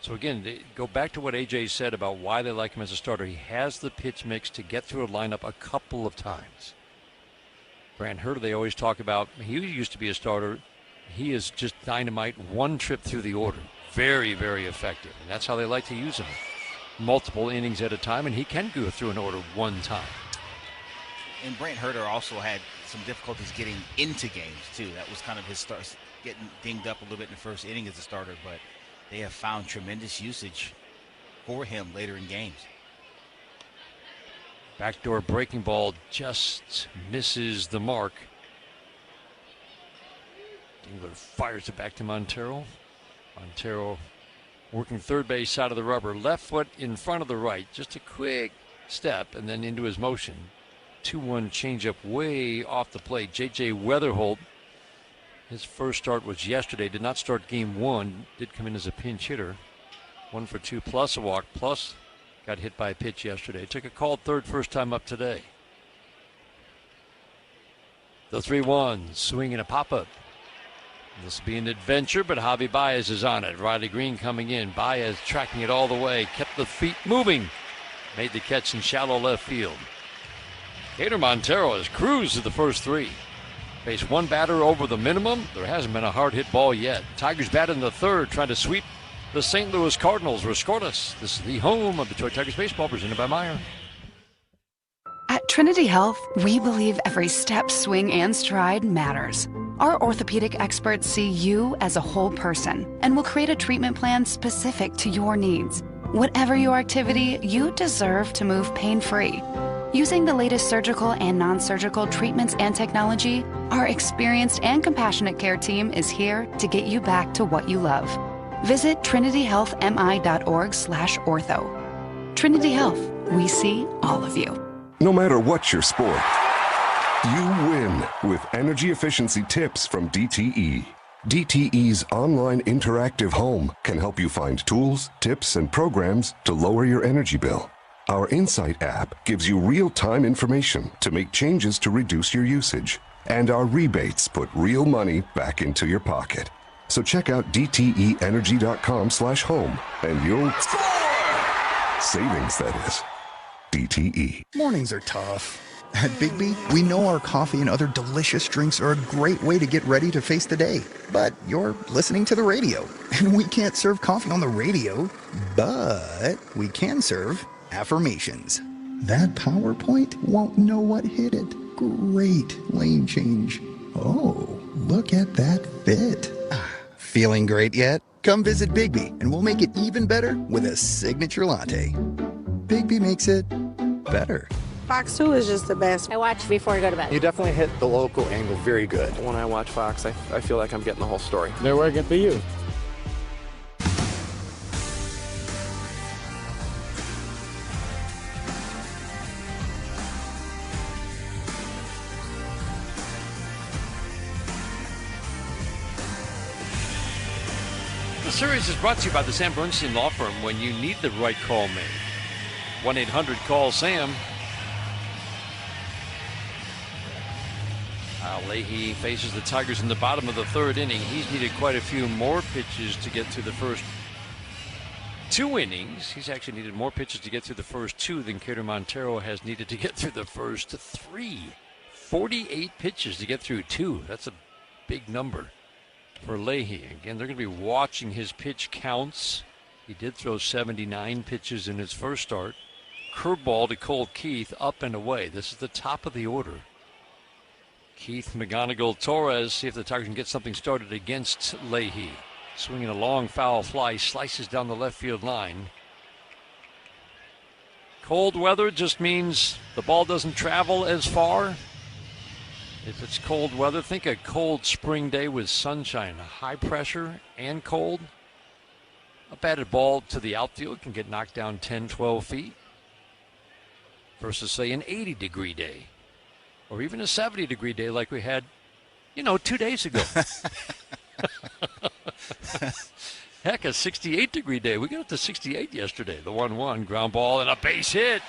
So again, go back to what AJ said about why they like him as a starter. He has the pitch mix to get through a lineup a couple of times. Grant Herter, they always talk about, he used to be a starter. He is just dynamite, 1 trip through the order. Very, very effective. And that's how they like to use him. Multiple innings at a time, and he can go through an order 1 time. And Brant Herter also had some difficulties getting into games, too. That was kind of his start, getting dinged up a little bit in the first inning as a starter, but they have found tremendous usage for him later in games. Backdoor breaking ball just misses the mark. Dingler fires it back to Montero. Montero working third base side of the rubber. Left foot in front of the right. Just a quick step and then into his motion. 2-1 changeup way off the plate. J.J. Weatherholt, his first start was yesterday. Did not start game 1. Did come in as a pinch hitter. 1 for 2 plus a walk. Plus got hit by a pitch yesterday. Took a called third first time up today. The 3-1 swinging a pop-up. This will be an adventure, but Javi Baez is on it. Riley Green coming in. Baez tracking it all the way. Kept the feet moving. Made the catch in shallow left field. Cater Montero has cruised to the first 3. Faced 1 batter over the minimum. There hasn't been a hard hit ball yet. Tigers bat in the 3rd, trying to sweep the St. Louis Cardinals. Rescortis. This is the home of Detroit Tigers baseball, presented by Meyer. At Trinity Health, we believe every step, swing, and stride matters. Our orthopedic experts see you as a whole person and will create a treatment plan specific to your needs. Whatever your activity, you deserve to move pain-free. Using the latest surgical and non-surgical treatments and technology, our experienced and compassionate care team is here to get you back to what you love. Visit trinityhealthmi.org/ortho. Trinity Health, we see all of you. No matter what your sport, you win with energy efficiency tips from DTE. DTE's online interactive home can help you find tools, tips, and programs to lower your energy bill. Our Insight app gives you real-time information to make changes to reduce your usage. And our rebates put real money back into your pocket. So check out dteenergy.com/home and you'll... Savings, that is. DTE. Mornings are tough. At Bigby, we know our coffee and other delicious drinks are a great way to get ready to face the day. But you're listening to the radio, and we can't serve coffee on the radio, but we can serve affirmations. That PowerPoint won't know what hit it. Great lane change. Oh, look at that fit. Feeling great yet? Come visit Bigby, and we'll make it even better with a signature latte. Bigby makes it better. Fox 2 is just the best. I watch before I go to bed. You definitely hit the local angle very good. When I watch Fox, I feel like I'm getting the whole story. They're working for you. The series is brought to you by the Sam Bernstein Law Firm. When you need the right call made, 1-800-CALL-SAM. Leahy faces the Tigers in the bottom of the third inning. He's needed quite a few more pitches to get through the first 2 innings. He's actually needed more pitches to get through the first 2 than Cater Montero has needed to get through the first 3. 48 pitches to get through 2. That's a big number for Leahy. Again, they're going to be watching his pitch counts. He did throw 79 pitches in his first start. Curveball to Colt Keith, up and away. This is the top of the order. Keith, McGonigal, Torres, see if the Tigers can get something started against Leahy. Swinging a long foul fly, slices down the left field line. Cold weather just means the ball doesn't travel as far. If it's cold weather, think a cold spring day with sunshine, high pressure and cold. A batted ball to the outfield can get knocked down 10, 12 feet. Versus, say, an 80-degree day. Or even a 70-degree day like we had, 2 days ago. Heck, a 68-degree day. We got up to 68 yesterday. The 1-1, ground ball and a base hit.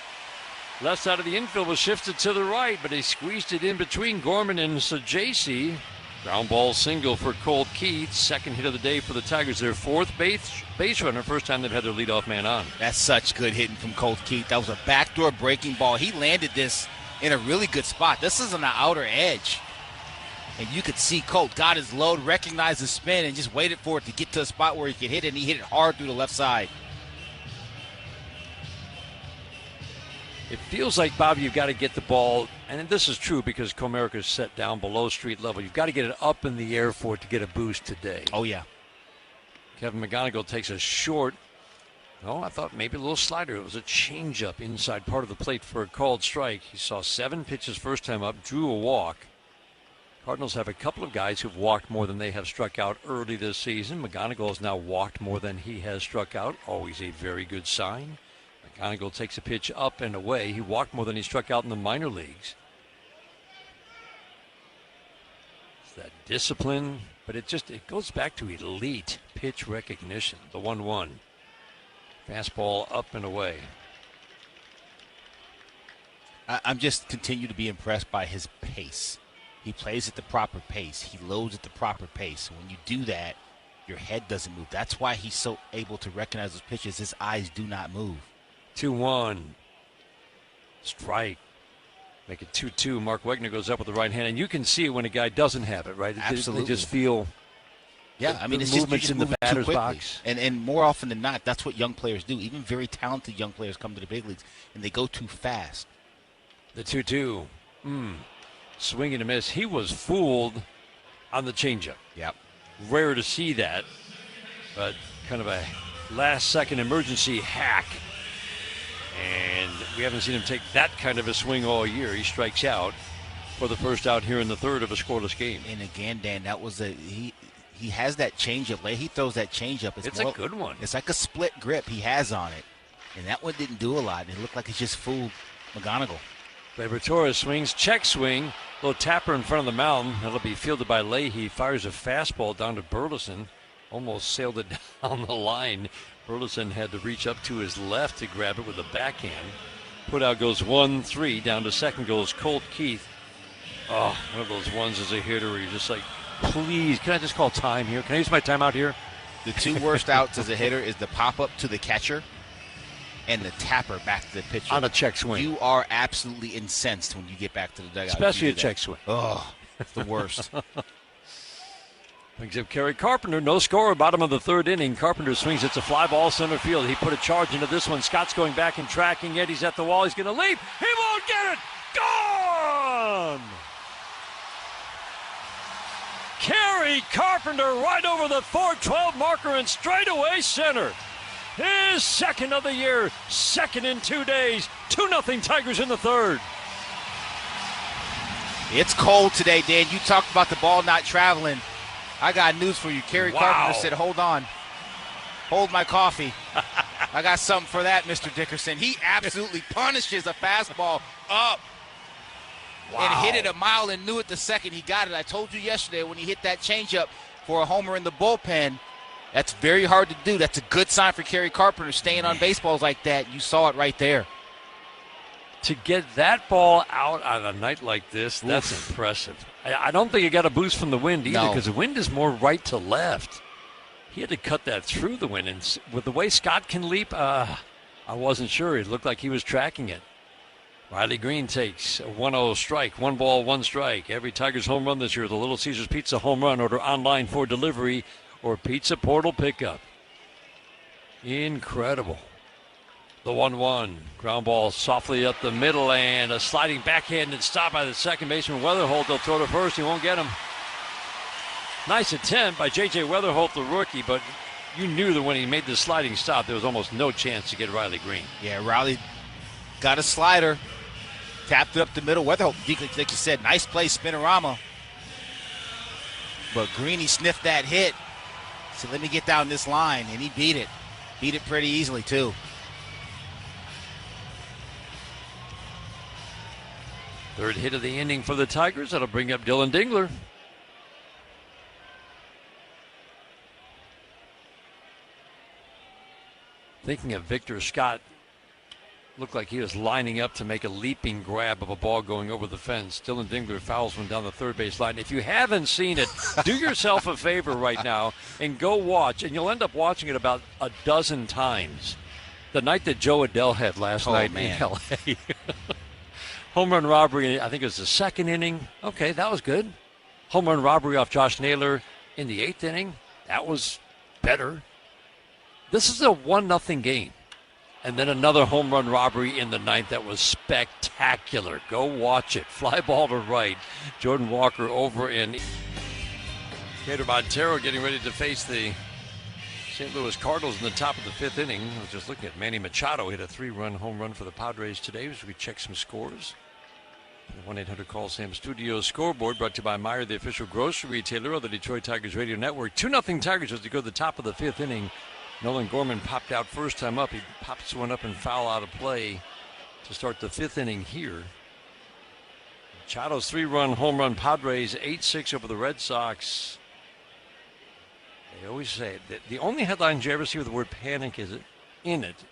Left side of the infield was shifted to the right, but he squeezed it in between Gorman and Sajasi. Ground ball single for Colt Keith. Second hit of the day for the Tigers. Their 4th base runner. First time they've had their leadoff man on. That's such good hitting from Colt Keith. That was a backdoor breaking ball. He landed this in a really good spot. This is on the outer edge. And you could see Colt got his load, recognized the spin, and just waited for it to get to a spot where he could hit it, and he hit it hard through the left side. It feels like, Bob, you've got to get the ball, and this is true because Comerica is set down below street level. You've got to get it up in the air for it to get a boost today. Oh, yeah. Kevin McGonigal takes a short. No, I thought maybe a little slider. It was a changeup inside part of the plate for a called strike. He saw 7 pitches first time up, drew a walk. Cardinals have a couple of guys who've walked more than they have struck out early this season. McGonigal has now walked more than he has struck out. Always a very good sign. McGonigal takes a pitch up and away. He walked more than he struck out in the minor leagues. It's that discipline, but it goes back to elite pitch recognition. The 1-1. Fastball up and away. I'm just continue to be impressed by his pace. He plays at the proper pace. He loads at the proper pace. When you do that, your head doesn't move. That's why he's so able to recognize those pitches. His eyes do not move. 2-1. Strike. Make it 2-2. Mark Wegner goes up with the right hand. And you can see it when a guy doesn't have it, right? Absolutely. They just feel... Yeah, I mean, it's movements just in the batter's box. And more often than not, that's what young players do. Even very talented young players come to the big leagues, and they go too fast. The 2-2. Swing and a miss. He was fooled on the changeup. Yep. Rare to see that, but kind of a last-second emergency hack. And we haven't seen him take that kind of a swing all year. He strikes out for the first out here in the third of a scoreless game. And again, Dan, that was he has that changeup. He throws that changeup. It's a good one. It's like a split grip he has on it. And that one didn't do a lot. It looked like it just fooled McGonigal. Gleyber Torres swings, check swing. Little tapper in front of the mound. That'll be fielded by Leahy. Fires a fastball down to Burleson. Almost sailed it down the line. Burleson had to reach up to his left to grab it with a backhand. Put out goes 1-3. Down to second goes Colt Keith. Oh, one of those ones as a hitter where you're just like, please, can I just call time here? Can I use my timeout here? The 2 worst outs as a hitter is the pop-up to the catcher and the tapper back to the pitcher. On a check swing. You are absolutely incensed when you get back to the dugout. Especially a check swing. Oh, it's the worst. Brings up Kerry Carpenter. No score, bottom of the third inning. Carpenter swings. It's a fly ball center field. He put a charge into this one. Scott's going back and tracking it. He's at the wall. He's going to leap. He won't get it. Gone! Kerry Carpenter right over the 412 marker and straightaway center. His second of the year. Second in 2 days. 2-0 Tigers in the third. It's cold today, Dan. You talked about the ball not traveling. I got news for you. Kerry Carpenter said, hold on. Hold my coffee. I got something for that, Mr. Dickerson. He absolutely punishes a fastball up and hit it a mile and knew it the second he got it. I told you yesterday when he hit that changeup for a homer in the bullpen, that's very hard to do. That's a good sign for Kerry Carpenter staying on baseballs like that. You saw it right there. To get that ball out on a night like this, that's impressive. I don't think it got a boost from the wind either, because the wind is more right to left. He had to cut that through the wind. And with the way Scott can leap, I wasn't sure. It looked like he was tracking it. Riley Green takes a 1-0 strike. 1 ball, 1 strike. Every Tigers home run this year, the Little Caesars Pizza home run. Order online for delivery or Pizza Portal pickup. Incredible. The 1-1. Ground ball softly up the middle and a sliding backhand and stop by the second baseman Weatherholt. They'll throw to first. He won't get him. Nice attempt by J.J. Weatherholt, the rookie, but you knew that when he made the sliding stop, there was almost no chance to get Riley Green. Yeah, Riley got a slider, tapped it up the middle. Weatherholt, like you said, nice play, spinorama. But Greeny sniffed that hit. So let me get down this line, and he beat it. Beat it pretty easily, too. Third hit of the inning for the Tigers. That'll bring up Dylan Dingler. Thinking of Victor Scott, looked like he was lining up to make a leaping grab of a ball going over the fence. Dylan Dingler fouls one down the third base line. If you haven't seen it, do yourself a favor right now and go watch, and you'll end up watching it about a dozen times. The night that Joe Adele had last night in L.A. Home run robbery, I think it was the second inning. Okay, that was good. Home run robbery off Josh Naylor in the 8th inning. That was better. This is a 1-0 game. And then another home run robbery in the 9th that was spectacular. Go watch it. Fly ball to right. Jordan Walker over in. Cater Montero getting ready to face the St. Louis Cardinals in the top of the 5th inning. I was just looking at Manny Machado. Hit a 3-run home run for the Padres today as we check some scores. The 1-800-CALL-SAM Studios scoreboard brought to you by Meijer, the official grocery retailer of the Detroit Tigers Radio Network. 2-0 Tigers as they go to the top of the 5th inning. Nolan Gorman popped out first time up. He pops one up and foul out of play to start the 5th inning here. Machado's 3-run home run. Padres 8-6 over the Red Sox. They always say that the only headlines you ever see with the word panic is in it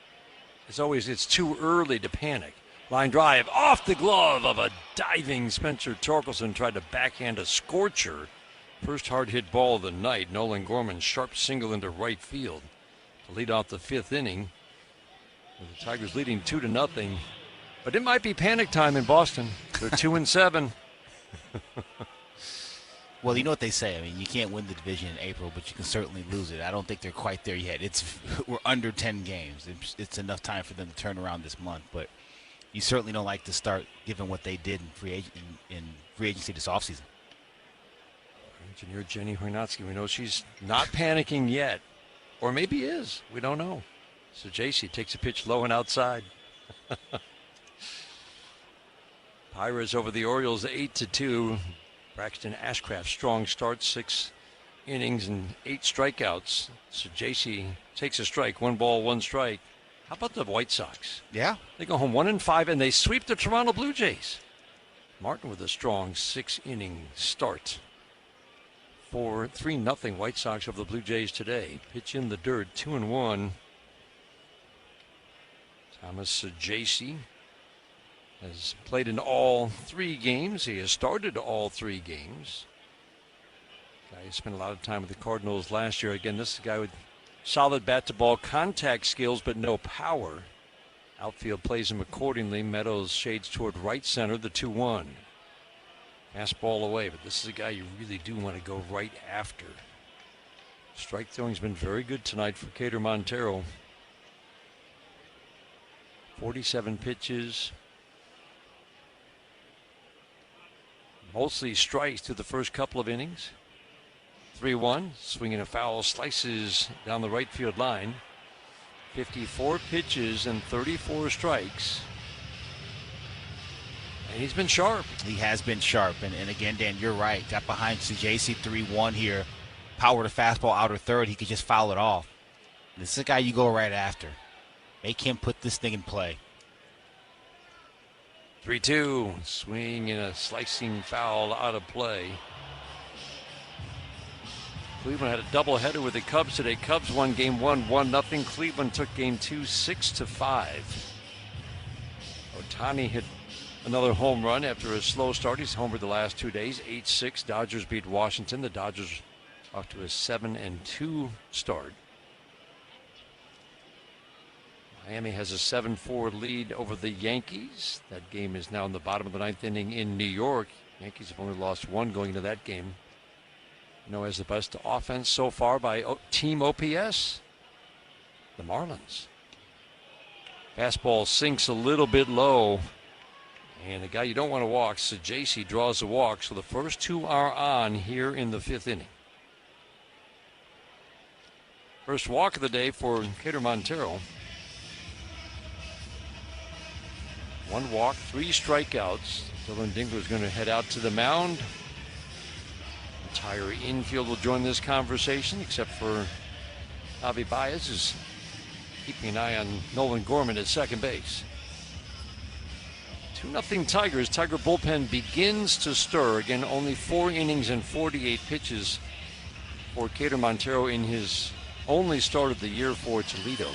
is always it's too early to panic. Line drive off the glove of a diving Spencer Torkelson, tried to backhand a scorcher. First hard hit ball of the night. Nolan Gorman sharp single into right field to lead off the 5th inning. With the Tigers leading 2-0. But it might be panic time in Boston. They're 2-7. Well, you know what they say. I mean, you can't win the division in April, but you can certainly lose it. I don't think they're quite there yet. We're under 10 games. It's enough time for them to turn around this month. But you certainly don't like to start given what they did in free agency this offseason. Engineer Jenny Hornatsky, we know she's not panicking yet. Or maybe is. We don't know. So JC takes a pitch low and outside. Pirates over the Orioles 8-2. Braxton Ashcraft, strong start, 6 innings and 8 strikeouts. So JC takes a strike, 1 ball, 1 strike. How about the White Sox? Yeah. They go home 1-5 and they sweep the Toronto Blue Jays. Martin with a strong 6-inning start. 3-0 White Sox over the Blue Jays today. Pitch in the dirt, 2-1. Thomas JC has played in all 3 games. He has started all 3 games. Guy who spent a lot of time with the Cardinals last year. Again, this is a guy with solid bat-to-ball contact skills, but no power. Outfield plays him accordingly. Meadows shades toward right center, the 2-1. Fastball away, but this is a guy you really do want to go right after. Strike throwing's been very good tonight for Cater Montero. 47 pitches. Mostly strikes through the first couple of innings. 3-1, swinging a foul, slices down the right field line. 54 pitches and 34 strikes. And he's been sharp. He has been sharp. And again, Dan, you're right. Got behind JC 3-1 here. Power to fastball outer third. He could just foul it off. This is a guy you go right after. Make him put this thing in play. 3-2, swing and a slicing foul out of play. Cleveland had a doubleheader with the Cubs today. Cubs won game 1, 1-0. Cleveland took game 2, 6-5. Ohtani hit another home run after a slow start. He's homered the last 2 days, 8-6. Dodgers beat Washington. The Dodgers off to a 7-2 start. Miami has a 7-4 lead over the Yankees. That game is now in the bottom of the 9th inning in New York. Yankees have only lost 1 going into that game. Has the best offense so far by team OPS, the Marlins. Fastball sinks a little bit low, and the guy you don't want to walk, Sajasi, draws a walk, so the first 2 are on here in the 5th inning. First walk of the day for Cater Montero. 1 walk, 3 strikeouts. Dylan Dingler is going to head out to the mound. Entire infield will join this conversation, except for Javi Baez, who's keeping an eye on Nolan Gorman at second base. 2-0 Tigers. Tiger bullpen begins to stir. Again, only 4 innings and 48 pitches for Cater Montero in his only start of the year for Toledo.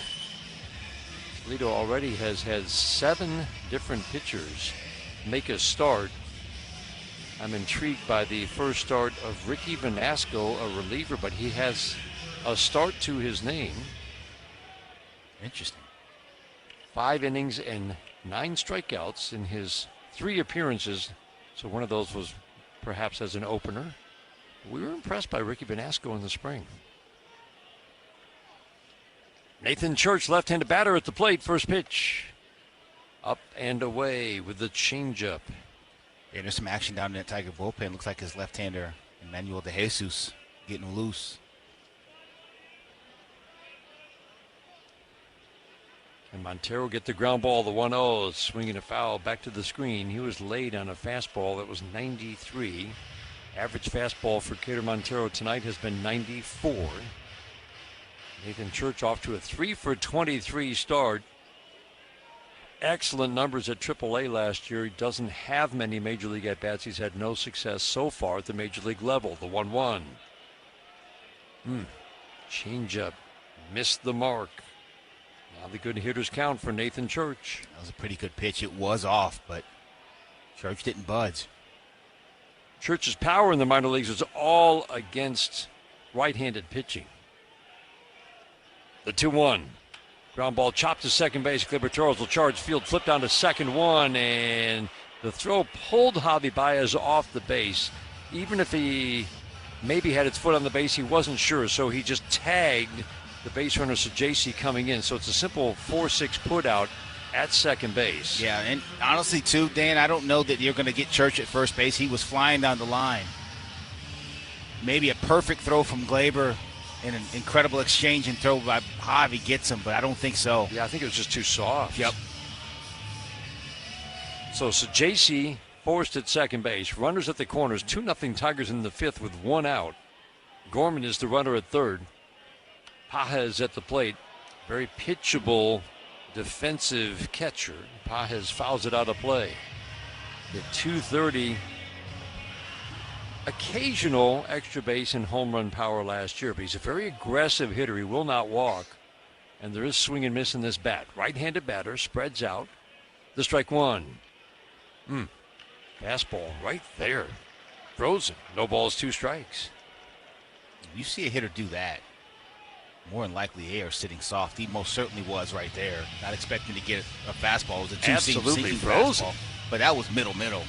Toledo already has had 7 different pitchers make a start. I'm intrigued by the first start of Ricky Vanasco, a reliever, but he has a start to his name. Interesting. 5 innings and 9 strikeouts in his 3 appearances. So one of those was perhaps as an opener. We were impressed by Ricky Vanasco in the spring. Nathan Church, left-handed batter at the plate. First pitch. Up and away with the changeup. Yeah, there's some action down in that Tiger bullpen. Looks like his left-hander, Emmanuel De Jesus, getting loose. And Montero get the ground ball, the 1-0, swinging a foul back to the screen. He was laid on a fastball that was 93. Average fastball for Cater Montero tonight has been 94. Nathan Church off to a 3-for-23 start. Excellent numbers at AAA last year. He doesn't have many major league at-bats. He's had no success so far at the major league level. The 1-1. Changeup. Missed the mark. Now the good hitters count for Nathan Church. That was a pretty good pitch. It was off, but Church didn't budge. Church's power in the minor leagues is all against right-handed pitching. The 2-1. Ground ball chopped to second base. Gleyber Torres will charge field, flip down to second one, and the throw pulled Javi Baez off the base. Even if he maybe had his foot on the base, he wasn't sure, so he just tagged the base runner Sajasi coming in. So it's a simple 4-6 put out at second base. Yeah, and honestly, too, Dan, I don't know that you're going to get Church at first base. He was flying down the line. Maybe a perfect throw from Gleyber and an incredible exchange and throw by Javi gets him, but I don't think so. Yeah, I think it was just too soft. Yep. So Sajasi forced at second base. Runners at the corners. 2-0 Tigers in the 5th with 1 out. Gorman is the runner at third. Pages at the plate. Very pitchable defensive catcher. Pages fouls it out of play. At 230. Occasional extra base and home run power last year, but he's a very aggressive hitter. He will not walk. And there is swing and miss in this bat. Right-handed batter, spreads out. The strike 1. Fastball right there. Frozen. No balls, 2 strikes. You see a hitter do that. More than likely, they are sitting soft. He most certainly was right there. Not expecting to get a fastball. It was a two-seam Absolutely sinking frozen. fastball, but that was middle.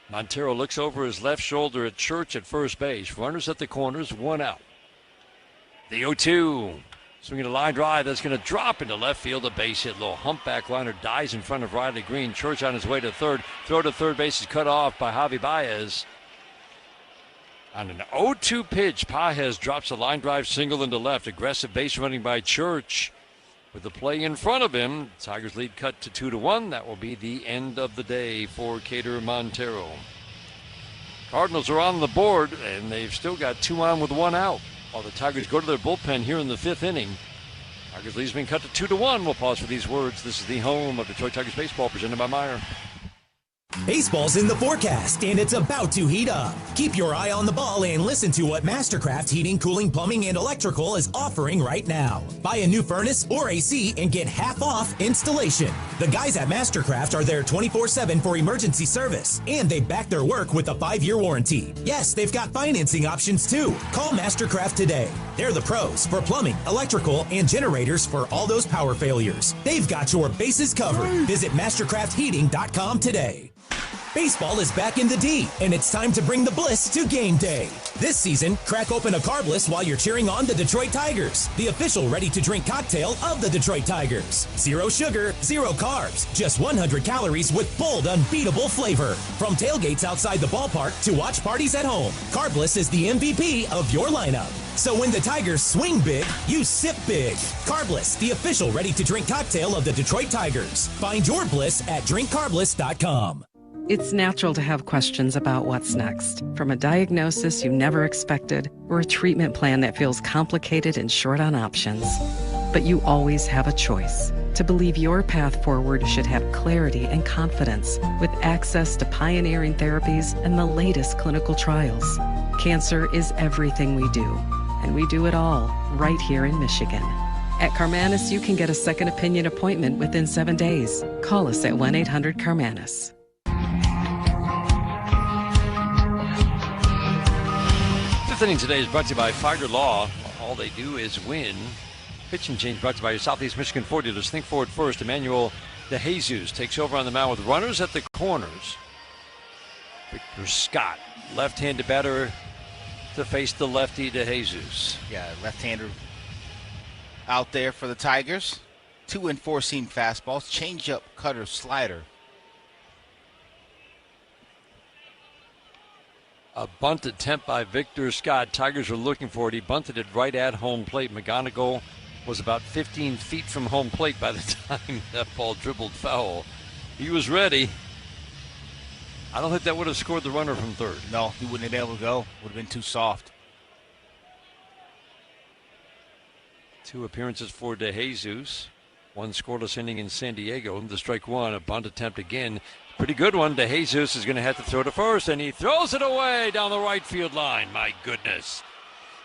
Montero looks over his left shoulder at Church at first base. Runners at the corners, 1 out. The 0-2. Swinging a line drive that's going to drop into left field. A base hit. Little humpback liner dies in front of Riley Green. Church on his way to third. Throw to third base is cut off by Javi Baez. On an 0-2 pitch, Paez drops a line drive single into left. Aggressive base running by Church. With the play in front of him, Tigers lead cut to 2-1. That will be the end of the day for Cater Montero. Cardinals are on the board, and they've still got 2 on with 1 out. While the Tigers go to their bullpen here in the 5th inning. Tigers lead's been cut to 2-1. We'll pause for these words. This is the home of Detroit Tigers baseball, presented by Meyer. Baseball's in the forecast, and it's about to heat up. Keep your eye on the ball and listen to what Mastercraft Heating, Cooling, Plumbing, and Electrical is offering right now. Buy a new furnace or AC and get half off installation. The guys at Mastercraft are there 24/7 for emergency service, and they back their work with a 5-year warranty. Yes, they've got financing options too. Call Mastercraft today. They're the pros for plumbing, electrical, and generators for all those power failures. They've got your bases covered. Visit mastercraftheating.com today. Baseball is back in the D, and it's time to bring the bliss to game day. This season, crack open a carbless while you're cheering on the Detroit Tigers, the official ready-to-drink cocktail of the Detroit Tigers. 0 sugar, 0 carbs, just 100 calories with bold, unbeatable flavor. From tailgates outside the ballpark to watch parties at home, Carbless is the MVP of your lineup. So when the Tigers swing big, you sip big. Carbless, the official ready-to-drink cocktail of the Detroit Tigers. Find your bliss at drinkcarbless.com. It's natural to have questions about what's next, from a diagnosis you never expected or a treatment plan that feels complicated and short on options. But you always have a choice. To believe your path forward should have clarity and confidence with access to pioneering therapies and the latest clinical trials. Cancer is everything we do, and we do it all right here in Michigan. At Carmanis, you can get a second opinion appointment within 7 days. Call us at 1-800-CARMANIS. Fifth inning today is brought to you by Figer Law. All they do is win. Pitching change brought to you by your Southeast Michigan Ford dealers. Think forward first. Emmanuel DeJesus takes over on the mound with runners at the corners. Victor Scott, left-handed batter to face the lefty DeJesus. Yeah, left-hander out there for the Tigers. 2 and 4 seam fastballs, change-up, cutter, slider. A bunt attempt by Victor Scott. Tigers were looking for it. He bunted it right at home plate. McGonigal was about 15 feet from home plate by the time that ball dribbled foul. He was ready. I don't think that would have scored the runner from third. No, he wouldn't have been able to go. Would have been too soft. 2 appearances for DeJesus. 1 scoreless inning in San Diego. The strike 1, a bunt attempt again. Pretty good one. DeJesus is going to have to throw to first, and he throws it away down the right field line. My goodness.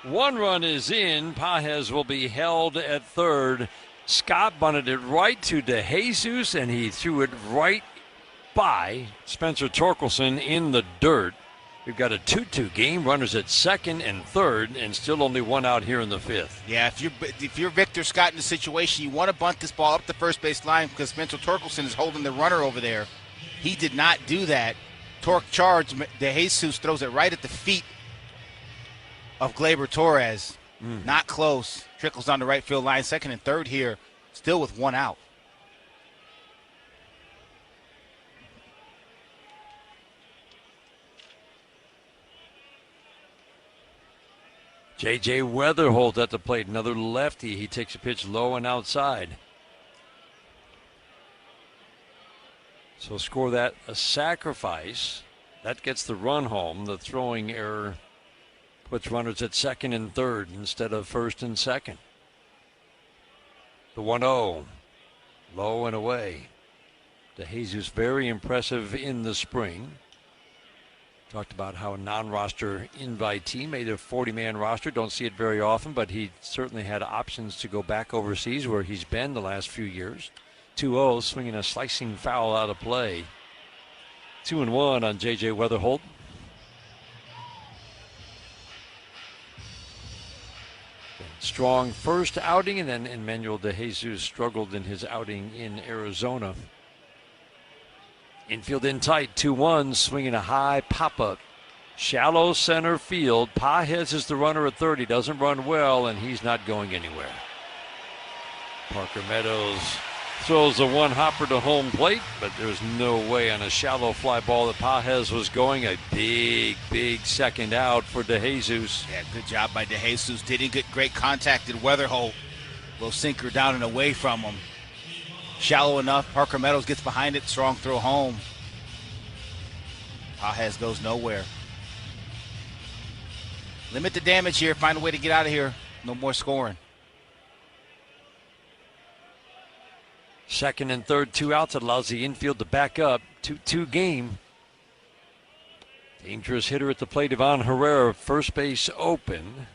1 run is in. Paez will be held at third. Scott bunted it right to DeJesus, and he threw it right by Spencer Torkelson in the dirt. We've got a 2-2 game. Runners at second and third, and still only 1 out here in the 5th. Yeah, if you're Victor Scott in the situation, you want to bunt this ball up the first base line because Spencer Torkelson is holding the runner over there. He did not do that. Torque charge. DeJesus throws it right at the feet of Gleyber Torres. Not close. Trickles on the right field line. Second and third here. Still with 1 out. J.J. Weatherholt at the plate. Another lefty. He takes a pitch low and outside. So score that a sacrifice. That gets the run home. The throwing error puts runners at second and third instead of first and second. The 1-0. Low and away. DeJesus very impressive in the spring. Talked about how a non-roster invitee made a 40-man roster. Don't see it very often, but he certainly had options to go back overseas where he's been the last few years. 2-0, swinging a slicing foul out of play. 2-1 on J.J. Weatherholt. Strong first outing, and then Emmanuel De Jesus struggled in his outing in Arizona. Infield in tight, 2-1, swinging a high pop-up. Shallow center field. Pages is the runner at third. He doesn't run well, and he's not going anywhere. Parker Meadows throws a one-hopper to home plate, but there's no way on a shallow fly ball that Pages was going. A big, big second out for De Jesus. Yeah, good job by De Jesus. Didn't get great contact in weather hole. Little sinker down and away from him. Shallow enough. Parker Meadows gets behind it. Strong throw home. Pages goes nowhere. Limit the damage here. Find a way to get out of here. No more scoring. Second and third, 2 outs. It allows the infield to back up. 2-2 game. Dangerous hitter at the plate, Ivan Herrera, first base open.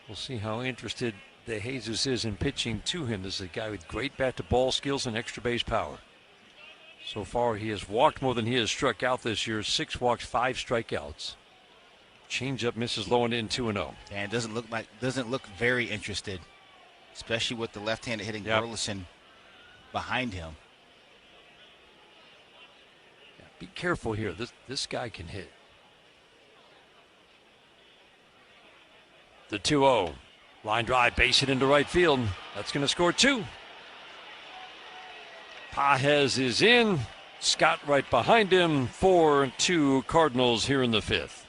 We'll see how interested De Jesus is in pitching to him. This is a guy with great bat-to-ball skills and extra base power. So far, he has walked more than he has struck out this year. 6 walks, 5 strikeouts. Changeup misses low and in, 2-0. And doesn't look very interested, especially with the left-handed hitting Burleson behind him. Yeah, be careful here. This guy can hit. The 2-0. Line drive, base hit into right field. That's going to score 2. Pages is in. Scott right behind him. 4-2 Cardinals here in the 5th.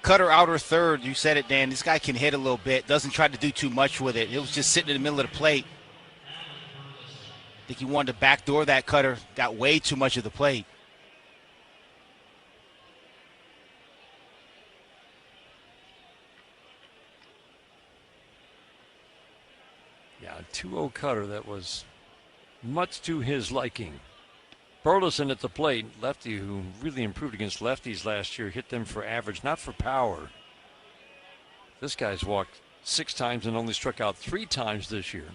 Cutter outer third. You said it, Dan. This guy can hit a little bit. Doesn't try to do too much with it. It was just sitting in the middle of the plate. I think he wanted to backdoor that cutter. Got way too much of the plate. Yeah, 2-0 cutter that was much to his liking. Burleson at the plate, lefty who really improved against lefties last year, hit them for average, not for power. This guy's walked 6 times and only struck out 3 times this year.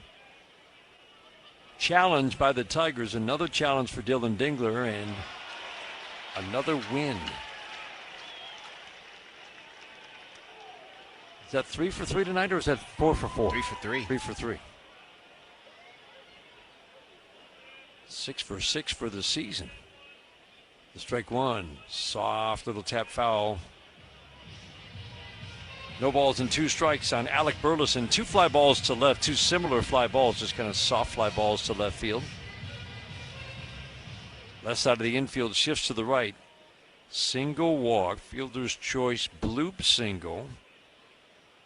Challenge by the Tigers, another challenge for Dylan Dingler, and another win. Is that 3 for 3 tonight, or is that 4 for 4? 3 for 3. 3 for 3. 6 for 6 for the season. The strike one, soft little tap foul. No balls and 2 strikes on Alec Burleson. 2 fly balls to left, 2 similar fly balls, just kind of soft fly balls to left field. Left side of the infield shifts to the right. Single walk, fielder's choice, bloop single.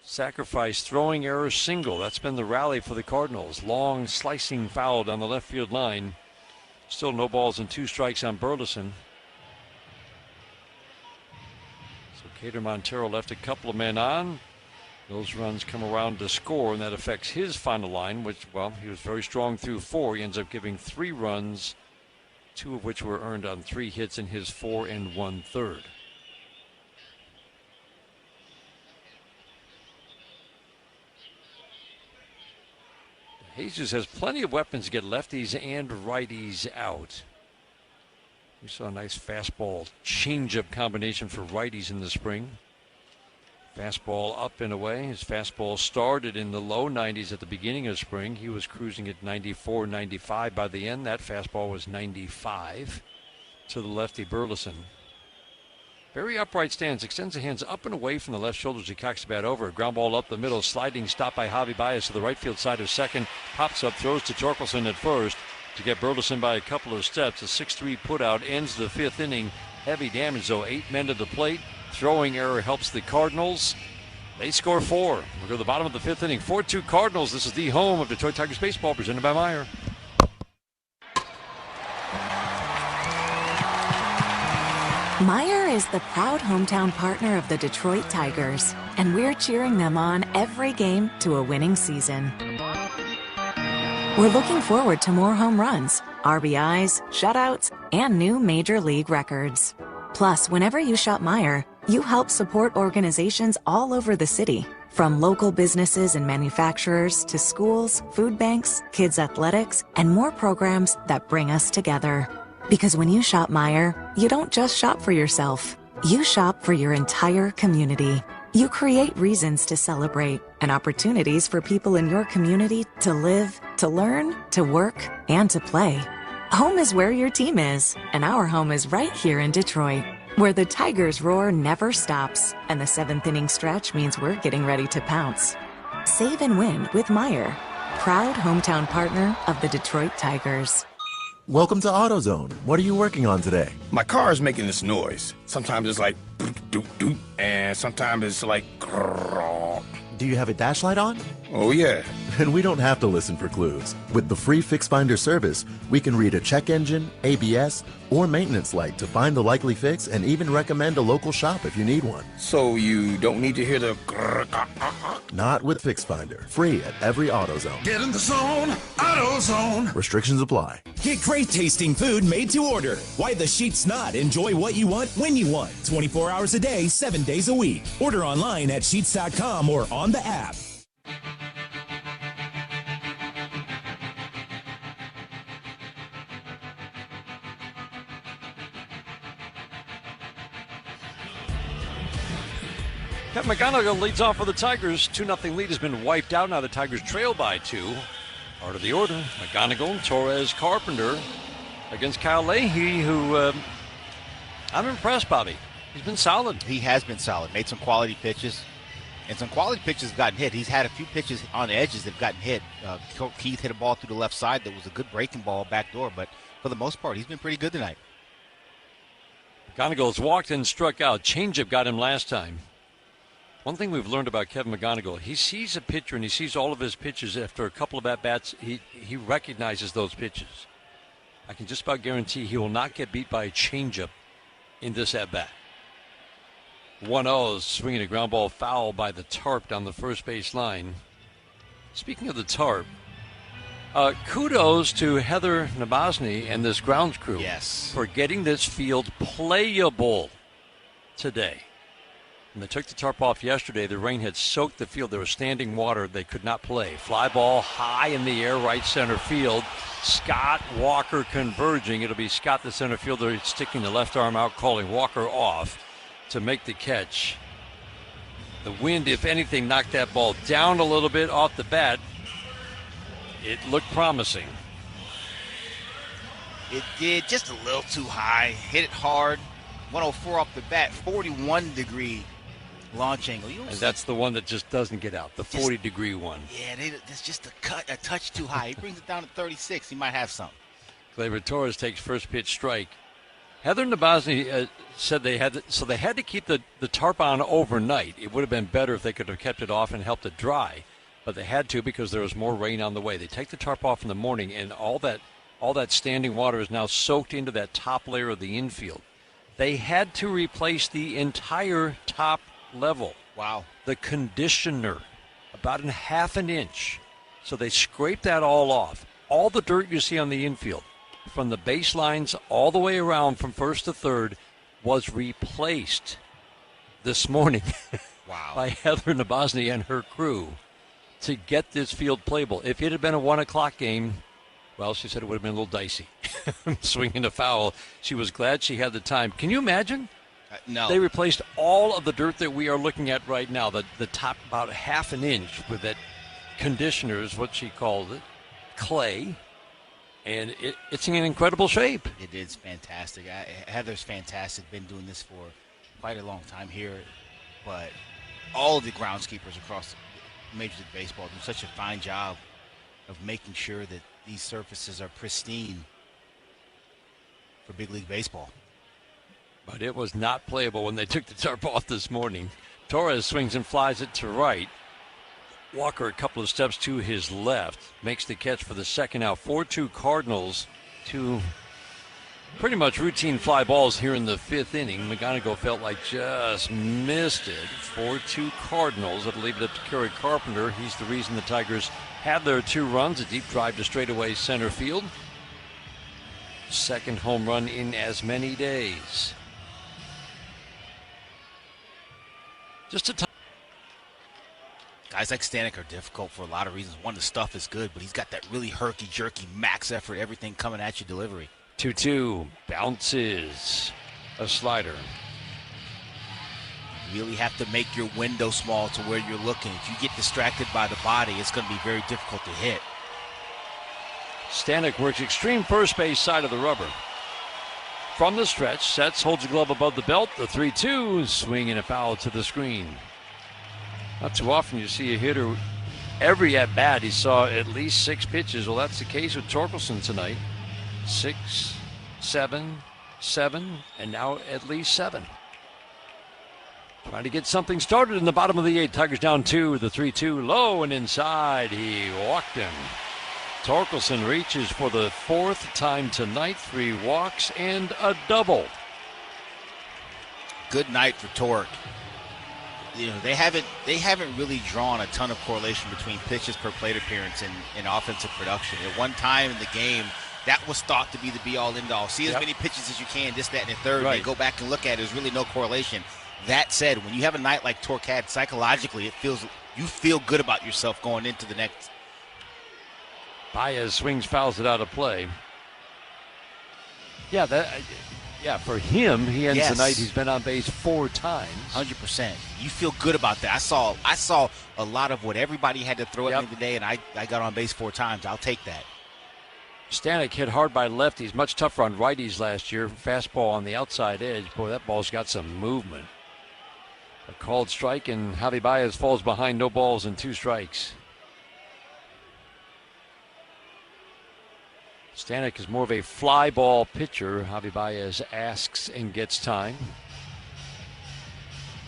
Sacrifice, throwing error, single. That's been the rally for the Cardinals. Long slicing foul down the left field line. Still no balls and 2 strikes on Burleson. So Cater Montero left a couple of men on. Those runs come around to score, and that affects his final line, which, well, he was very strong through 4. He ends up giving 3 runs, 2 of which were earned on 3 hits in his 4 1/3. Jesus has plenty of weapons to get lefties and righties out. We saw a nice fastball changeup combination for righties in the spring. Fastball up and away. His fastball started in the low 90s at the beginning of spring. He was cruising at 94, 95 by the end. That fastball was 95 to the lefty Burleson. Very upright stance, extends the hands up and away from the left shoulder as he cocks the bat over. A ground ball up the middle, sliding stop by Javi Baez to the right field side of second. Pops up, throws to Torkelson at first to get Burleson by a couple of steps. A 6-3 putout ends the 5th inning. Heavy damage, though. 8 men to the plate. Throwing error helps the Cardinals. They score 4. We'll go to the bottom of the 5th inning. 4-2 Cardinals. This is the home of Detroit Tigers baseball, presented by Meijer. Meijer is the proud hometown partner of the Detroit Tigers, and we're cheering them on every game to a winning season. We're looking forward to more home runs, RBIs, shutouts, and new major league records. Plus, whenever you shop Meijer, you help support organizations all over the city, from local businesses and manufacturers to schools, food banks, kids' athletics, and more programs that bring us together. Because when you shop Meijer, you don't just shop for yourself. You shop for your entire community. You create reasons to celebrate and opportunities for people in your community to live, to learn, to work, and to play. Home is where your team is, and our home is right here in Detroit, where the Tigers' roar never stops, and the 7th inning stretch means we're getting ready to pounce. Save and win with Meijer, proud hometown partner of the Detroit Tigers. Welcome to AutoZone. What are you working on today? My car is making this noise. Sometimes it's like doop doop, and sometimes it's like grrr. Do you have a dash light on? Oh yeah. And we don't have to listen for clues. With the free Fix Finder service, we can read a check engine, ABS, or maintenance light to find the likely fix and even recommend a local shop if you need one. So you don't need to hear the grrr. Not with Fix Finder. Free at every AutoZone. Get in the zone, AutoZone. Restrictions apply. Get great tasting food made to order. Why the sheets not? Enjoy what you want when you want. 24 hours a day, 7 days a week. Order online at sheets.com or on the app. Kevin McGonigal leads off for the Tigers. 2-0 lead has been wiped out. Now the Tigers trail by 2. Part of the order, McGonigal, Torres, Carpenter against Kyle Leahy, who I'm impressed, Bobby. He's been solid. He has been solid. Made some quality pitches. And some quality pitches have gotten hit. He's had a few pitches on the edges that have gotten hit. Keith hit a ball through the left side that was a good breaking ball backdoor, but for the most part, he's been pretty good tonight. McGonigal has walked and struck out. Changeup got him last time. One thing we've learned about Kevin McGonigal, he sees a pitcher and he sees all of his pitches. After a couple of at-bats, he recognizes those pitches. I can just about guarantee he will not get beat by a changeup in this at-bat. 1-0, swinging a ground ball foul by the tarp down the first base line. Speaking of the tarp, kudos to Heather Nabosny and this grounds crew for getting this field playable today. When they took the tarp off yesterday, the rain had soaked the field. There was standing water. They could not play. Fly ball high in the air, right center field. Scott Walker converging. It'll be Scott, the center fielder, sticking the left arm out, calling Walker off to make the catch. The wind, if anything, knocked that ball down a little bit off the bat. It looked promising. It did, just a little too high. Hit it hard. 104 off the bat, 41-degree launch angle. And that's the one that just doesn't get out, the 40-degree one. Yeah, that's just a touch too high. He brings it down to 36. He might have something. Gleyber Torres takes first pitch strike. Heather Nabosny said they had to keep the tarp on overnight. It would have been better if they could have kept it off and helped it dry, but they had to because there was more rain on the way. They take the tarp off in the morning, and all that standing water is now soaked into that top layer of the infield. They had to replace the entire top level. Wow. The conditioner, about a half an inch. So they scraped that all off. All the dirt you see on the infield, from the baselines all the way around from first to third, was replaced this morning by Heather Nabosny and her crew to get this field playable. If it had been a 1 o'clock game, well, she said it would have been a little dicey. Swinging a foul. She was glad she had the time. Can you imagine? No. They replaced all of the dirt that we are looking at right now, the top about half an inch with that conditioner is what she called it, clay, and it's in incredible shape. It is fantastic. Heather's fantastic. Been doing this for quite a long time here, but all of the groundskeepers across Major League Baseball do such a fine job of making sure that these surfaces are pristine for big league baseball. But it was not playable when they took the tarp off this morning. Torres swings and flies it to right. Walker a couple of steps to his left. Makes the catch for the second out. 4-2 Cardinals. Two pretty much routine fly balls here in the fifth inning. McGonigal felt like just missed it. 4-2 Cardinals. That'll leave it up to Kerry Carpenter. He's the reason the Tigers had their 2 runs. A deep drive to straightaway center field. Second home run in as many days. Just a time. Guys like Stanek are difficult for a lot of reasons. One, the stuff is good, but he's got that really herky-jerky, max effort, everything coming at you delivery. 2-2, bounces, a slider. really have to make your window small to where you're looking. If you get distracted by the body, it's going to be very difficult to hit. Stanek works extreme first base side of the rubber. From the stretch, sets, holds the glove above the belt. The 3-2, swing and a foul to the screen. Not too often you see a hitter, every at-bat he saw at least 6 pitches. Well, that's the case with Torkelson tonight. 6, 7, 7, and now at least 7. Trying to get something started in the bottom of the 8th. Tigers down 2, the 3-2, low and inside. He walked him. Torkelson reaches for the 4th time tonight. 3 walks and a double. Good night for Torque. You know, they haven't really drawn a ton of correlation between pitches per plate appearance and offensive production. At one time in the game, that was thought to be the be-all, end-all. See as many pitches as you can, this, that, and the third. Right. And go back and look at it. There's really no correlation. That said, when you have a night like Torque had, psychologically, you feel good about yourself going into the next. Baez swings, fouls it out of play. Yeah, for him, he ends the night. He's been on base 4 times. 100%. You feel good about that. I saw a lot of what everybody had to throw at me today, and I got on base 4 times. I'll take that. Stanek hit hard by lefties, much tougher on righties last year. Fastball on the outside edge. Boy, that ball's got some movement. A called strike, and Javi Baez falls behind, no balls and 2 strikes. Stanek is more of a fly ball pitcher. Javi Baez asks and gets time.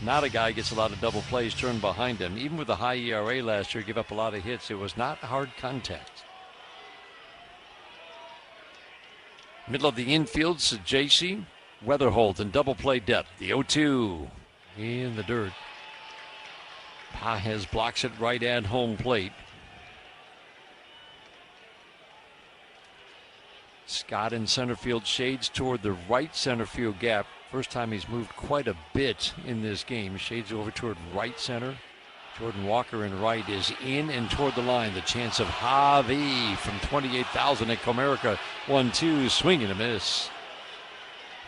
Not a guy gets a lot of double plays turned behind him. Even with a high ERA last year, give up a lot of hits. It was not hard contact. Middle of the infield, Sajasi, Weatherholt, and double play depth. The 0-2 in the dirt. Pages blocks it right at home plate. Scott in center field shades toward the right center field gap. First time he's moved quite a bit in this game. Shades over toward right center. Jordan Walker in right is in and toward the line. The chance of Javi from 28,000 at Comerica. 1-2, swing and a miss.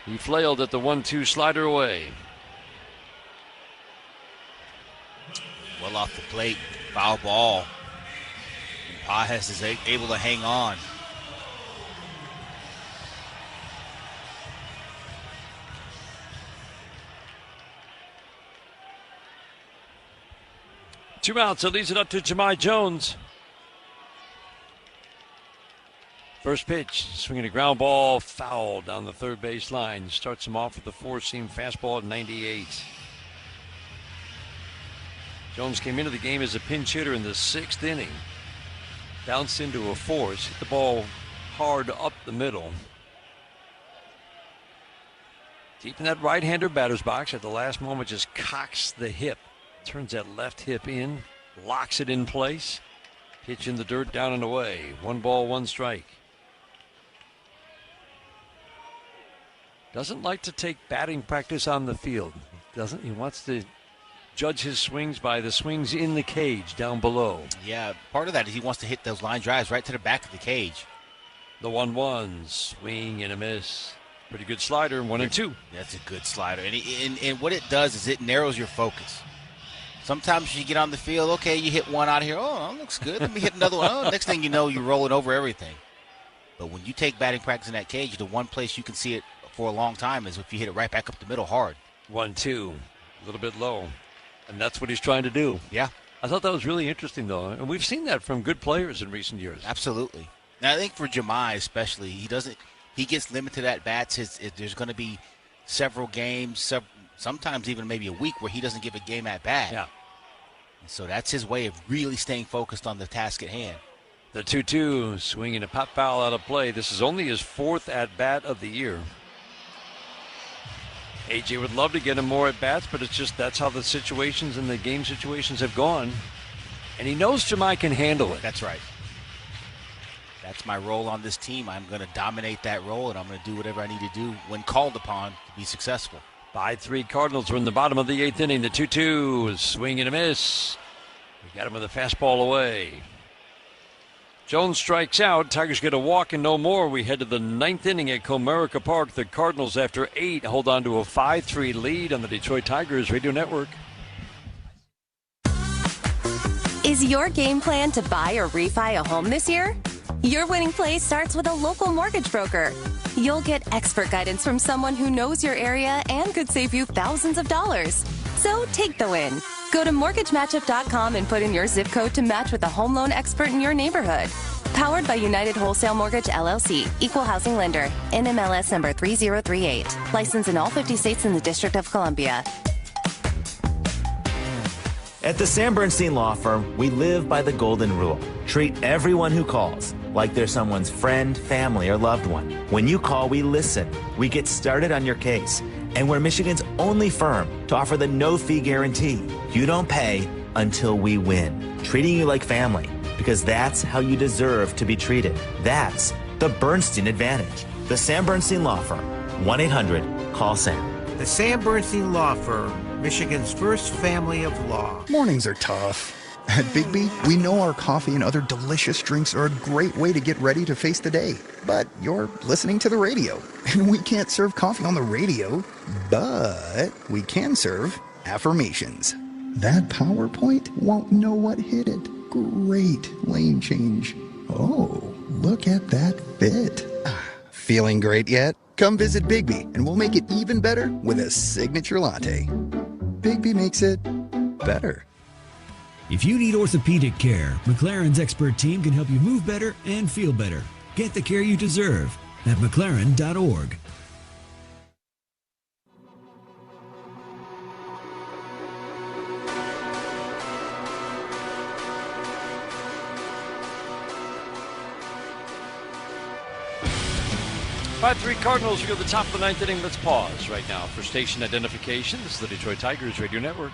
He flailed at the 1-2 slider away. Well off the plate, foul ball. And Pages is able to hang on. Two outs, it leads it up to Jahmai Jones. First pitch, swinging a ground ball, foul down the third base line. Starts him off with a 4-seam fastball at 98. Jones came into the game as a pinch hitter in the 6th inning. Bounced into a force, hit the ball hard up the middle. Deep in that right-hander batter's box at the last moment, just cocks the hip. Turns that left hip in, locks it in place. Pitch in the dirt, down and away. 1 ball, 1 strike. Doesn't like to take batting practice on the field. He wants to judge his swings by the swings in the cage down below. Yeah, part of that is he wants to hit those line drives right to the back of the cage. The 1-1, swing and a miss. Pretty good slider, 1-2. That's a good slider. And what it does is it narrows your focus. Sometimes you get on the field, okay, you hit one out of here. Oh, that looks good. Let me hit another one. Oh, next thing you know, you're rolling over everything. But when you take batting practice in that cage, the one place you can see it for a long time is if you hit it right back up the middle hard. 1-2, a little bit low. And that's what he's trying to do. Yeah. I thought that was really interesting, though. And we've seen that from good players in recent years. Absolutely. Now, I think for Jahmai especially, he gets limited at bats. There's going to be several games, sometimes even maybe a week where he doesn't give a game at bat. Yeah. So that's his way of really staying focused on the task at hand. The 2-2, swinging a pop foul out of play. This is only his 4th at-bat of the year. AJ would love to get him more at-bats, but it's just that's how the situations and the game situations have gone. And he knows Jahmai can handle it. That's right. That's my role on this team. I'm going to dominate that role, and I'm going to do whatever I need to do when called upon to be successful. 5-3 Cardinals are in the bottom of the 8th inning. The 2-2, swing and a miss. We got him with a fastball away. Jones strikes out. Tigers get a walk and no more. We head to the 9th inning at Comerica Park. The Cardinals, after 8, hold on to a 5-3 lead on the Detroit Tigers Radio Network. Is your game plan to buy or refi a home this year? Your winning play starts with a local mortgage broker. You'll get expert guidance from someone who knows your area and could save you thousands of dollars. So take the win. Go to mortgagematchup.com and put in your zip code to match with a home loan expert in your neighborhood. Powered by United Wholesale Mortgage, LLC. Equal housing lender. NMLS number 3038. Licensed in all 50 states and the District of Columbia. At the Sam Bernstein Law Firm, we live by the golden rule. Treat everyone who calls like they're someone's friend, family, or loved one. When you call, we listen. We get started on your case. And we're Michigan's only firm to offer the no-fee guarantee. You don't pay until we win. Treating you like family, because that's how you deserve to be treated. That's the Bernstein Advantage. The Sam Bernstein Law Firm. 1-800-CALL-SAM. The Sam Bernstein Law Firm, Michigan's first family of law. Mornings are tough. At Bigby, we know our coffee and other delicious drinks are a great way to get ready to face the day. But you're listening to the radio, and we can't serve coffee on the radio, but we can serve affirmations. That PowerPoint won't know what hit it. Great lane change. Oh, look at that fit. Feeling great yet? Come visit Bigby, and we'll make it even better with a signature latte. Bigby makes it better. If you need orthopedic care, McLaren's expert team can help you move better and feel better. Get the care you deserve at McLaren.org. By 3 Cardinals, we go to the top of the 9th inning. Let's pause right now for station identification. This is the Detroit Tigers Radio Network.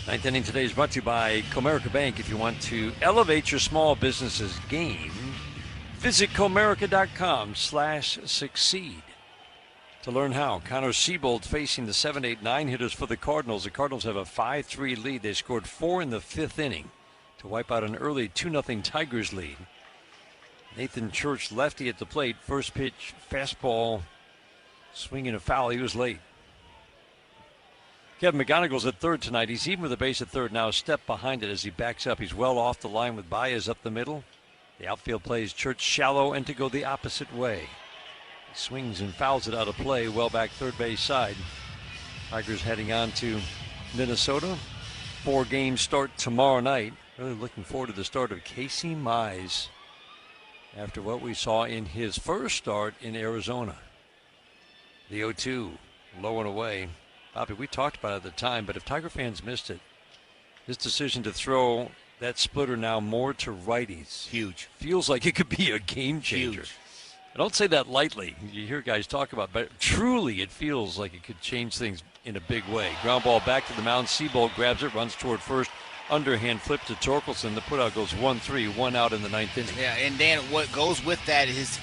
Ninth inning today is brought to you by Comerica Bank. If you want to elevate your small business's game, visit Comerica.com/succeed. To learn how, Connor Siebold facing the 7, 8, 9 hitters for the Cardinals. The Cardinals have a 5-3 lead. They scored 4 in the 5th inning to wipe out an early 2-0 Tigers lead. Nathan Church, lefty at the plate. First pitch, fastball, swinging a foul. He was late. Kevin McGonigal's at third tonight. He's even with a base at third now, a step behind it as he backs up. He's well off the line with Baez up the middle. The outfield plays Church shallow and to go the opposite way. He swings and fouls it out of play, well back third base side. Tigers heading on to Minnesota. 4-game start tomorrow night. Really looking forward to the start of Casey Mize after what we saw in his first start in Arizona. The 0-2, low and away. Bobby, we talked about it at the time, but if Tiger fans missed it, his decision to throw that splitter now more to righties. Huge. Feels like it could be a game changer. Huge. I don't say that lightly. You hear guys talk about it, but truly it feels like it could change things in a big way. Ground ball back to the mound. Siebold grabs it, runs toward first. Underhand flip to Torkelson. The putout goes 1-3, 1 out in the 9th inning. Yeah, and Dan, what goes with that is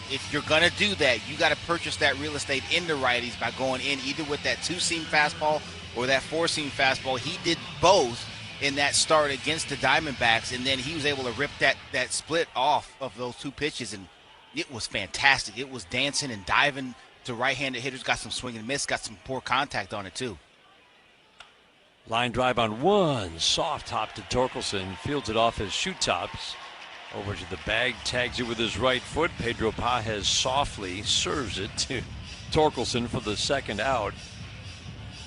if you're going to do that, you got to purchase that real estate into righties by going in either with that 2-seam fastball or that 4-seam fastball. He did both in that start against the Diamondbacks, and then he was able to rip that split off of those 2 pitches, and it was fantastic. It was dancing and diving to right-handed hitters, got some swing and miss, got some poor contact on it too. Line drive on 1, soft hop to Torkelson, fields it off his shoe tops. Over to the bag, tags it with his right foot. Pedro Pajes softly serves it to Torkelson for the second out.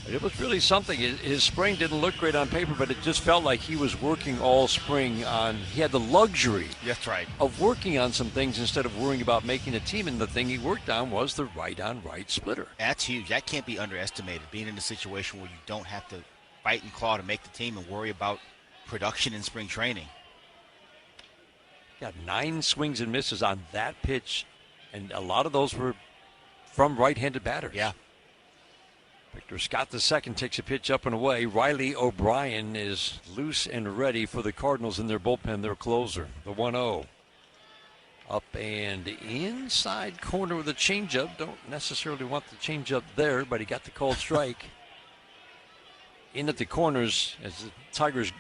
But it was really something. His spring didn't look great on paper, but it just felt like he was working all spring on. He had the luxury That's right. of working on some things instead of worrying about making a team. And the thing he worked on was the right-on-right splitter. That's huge. That can't be underestimated, being in a situation where you don't have to fight and claw to make the team and worry about production in spring training. Got 9 swings and misses on that pitch, and a lot of those were from right-handed batters. Yeah. Victor Scott II takes a pitch up and away. Riley O'Brien is loose and ready for the Cardinals in their bullpen, their closer, the 1-0. Up and inside corner with a changeup. Don't necessarily want the changeup there, but he got the called strike. In at the corners as the Tigers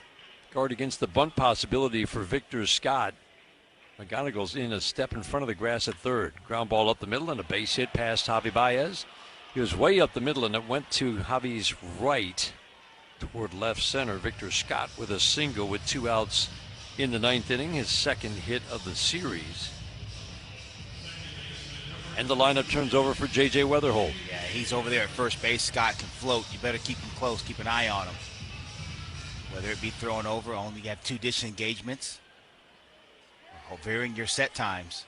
guard against the bunt possibility for Victor Scott. McGonigal's in a step in front of the grass at third. Ground ball up the middle and a base hit past Javi Baez. He was way up the middle and it went to Javi's right toward left center. Victor Scott with a single with 2 outs in the 9th inning, his second hit of the series. And the lineup turns over for J.J. Weatherholt. Yeah, he's over there at first base. Scott can float. You better keep him close. Keep an eye on him. Whether it be thrown over, only have 2 disengagements. Or varying your set times.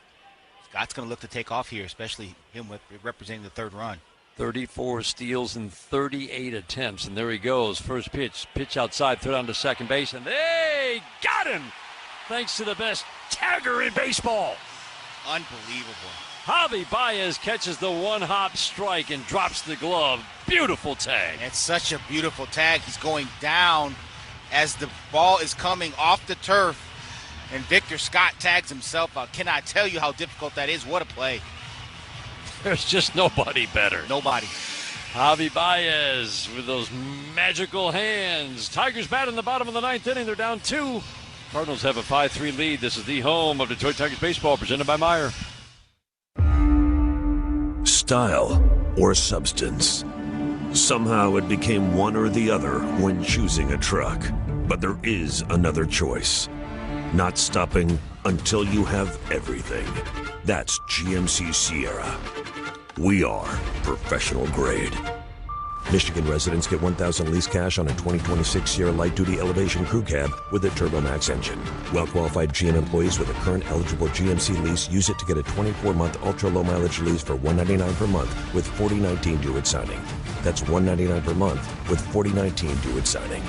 Scott's going to look to take off here, especially him with representing the 3rd run. 34 steals in 38 attempts. And there he goes. First pitch. Pitch outside. Throw down to second base. And they got him. Thanks to the best tagger in baseball. Unbelievable. Javi Baez catches the one-hop strike and drops the glove. Beautiful tag. It's such a beautiful tag. He's going down as the ball is coming off the turf. And Victor Scott tags himself out. Cannot tell you how difficult that is. What a play. There's just nobody better. Nobody. Javi Baez with those magical hands. Tigers bat in the bottom of the 9th inning. They're down 2. Cardinals have a 5-3 lead. This is the home of Detroit Tigers baseball, presented by Meijer. Style or substance. Somehow it became one or the other when choosing a truck. But there is another choice. Not stopping until you have everything. That's GMC Sierra. We are professional grade. Michigan residents get $1,000 lease cash on a 2026 Sierra Light Duty Elevation Crew Cab with a TurboMax engine. Well-qualified GM employees with a current eligible GMC lease use it to get a 24-month ultra-low mileage lease for $199 per month with 4019 due at signing. That's $199 per month with 4019 due at signing.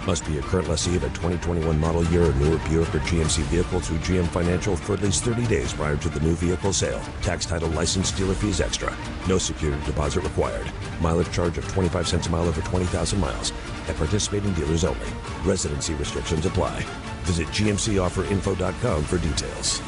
Must be a current lessee of a 2021 model year or newer Buick or GMC vehicle through GM Financial for at least 30 days prior to the new vehicle sale. Tax, title, license, dealer fees extra. No security deposit required. Mileage charge of 25 cents a mile over 20,000 miles. At participating dealers only. Residency restrictions apply. Visit GMCofferinfo.com for details.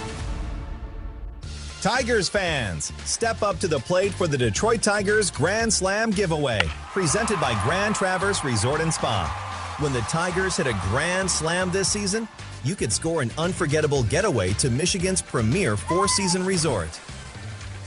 Tigers fans, step up to the plate for the Detroit Tigers Grand Slam giveaway, presented by Grand Traverse Resort and Spa. When the Tigers hit a grand slam this season, you could score an unforgettable getaway to Michigan's premier 4-season resort.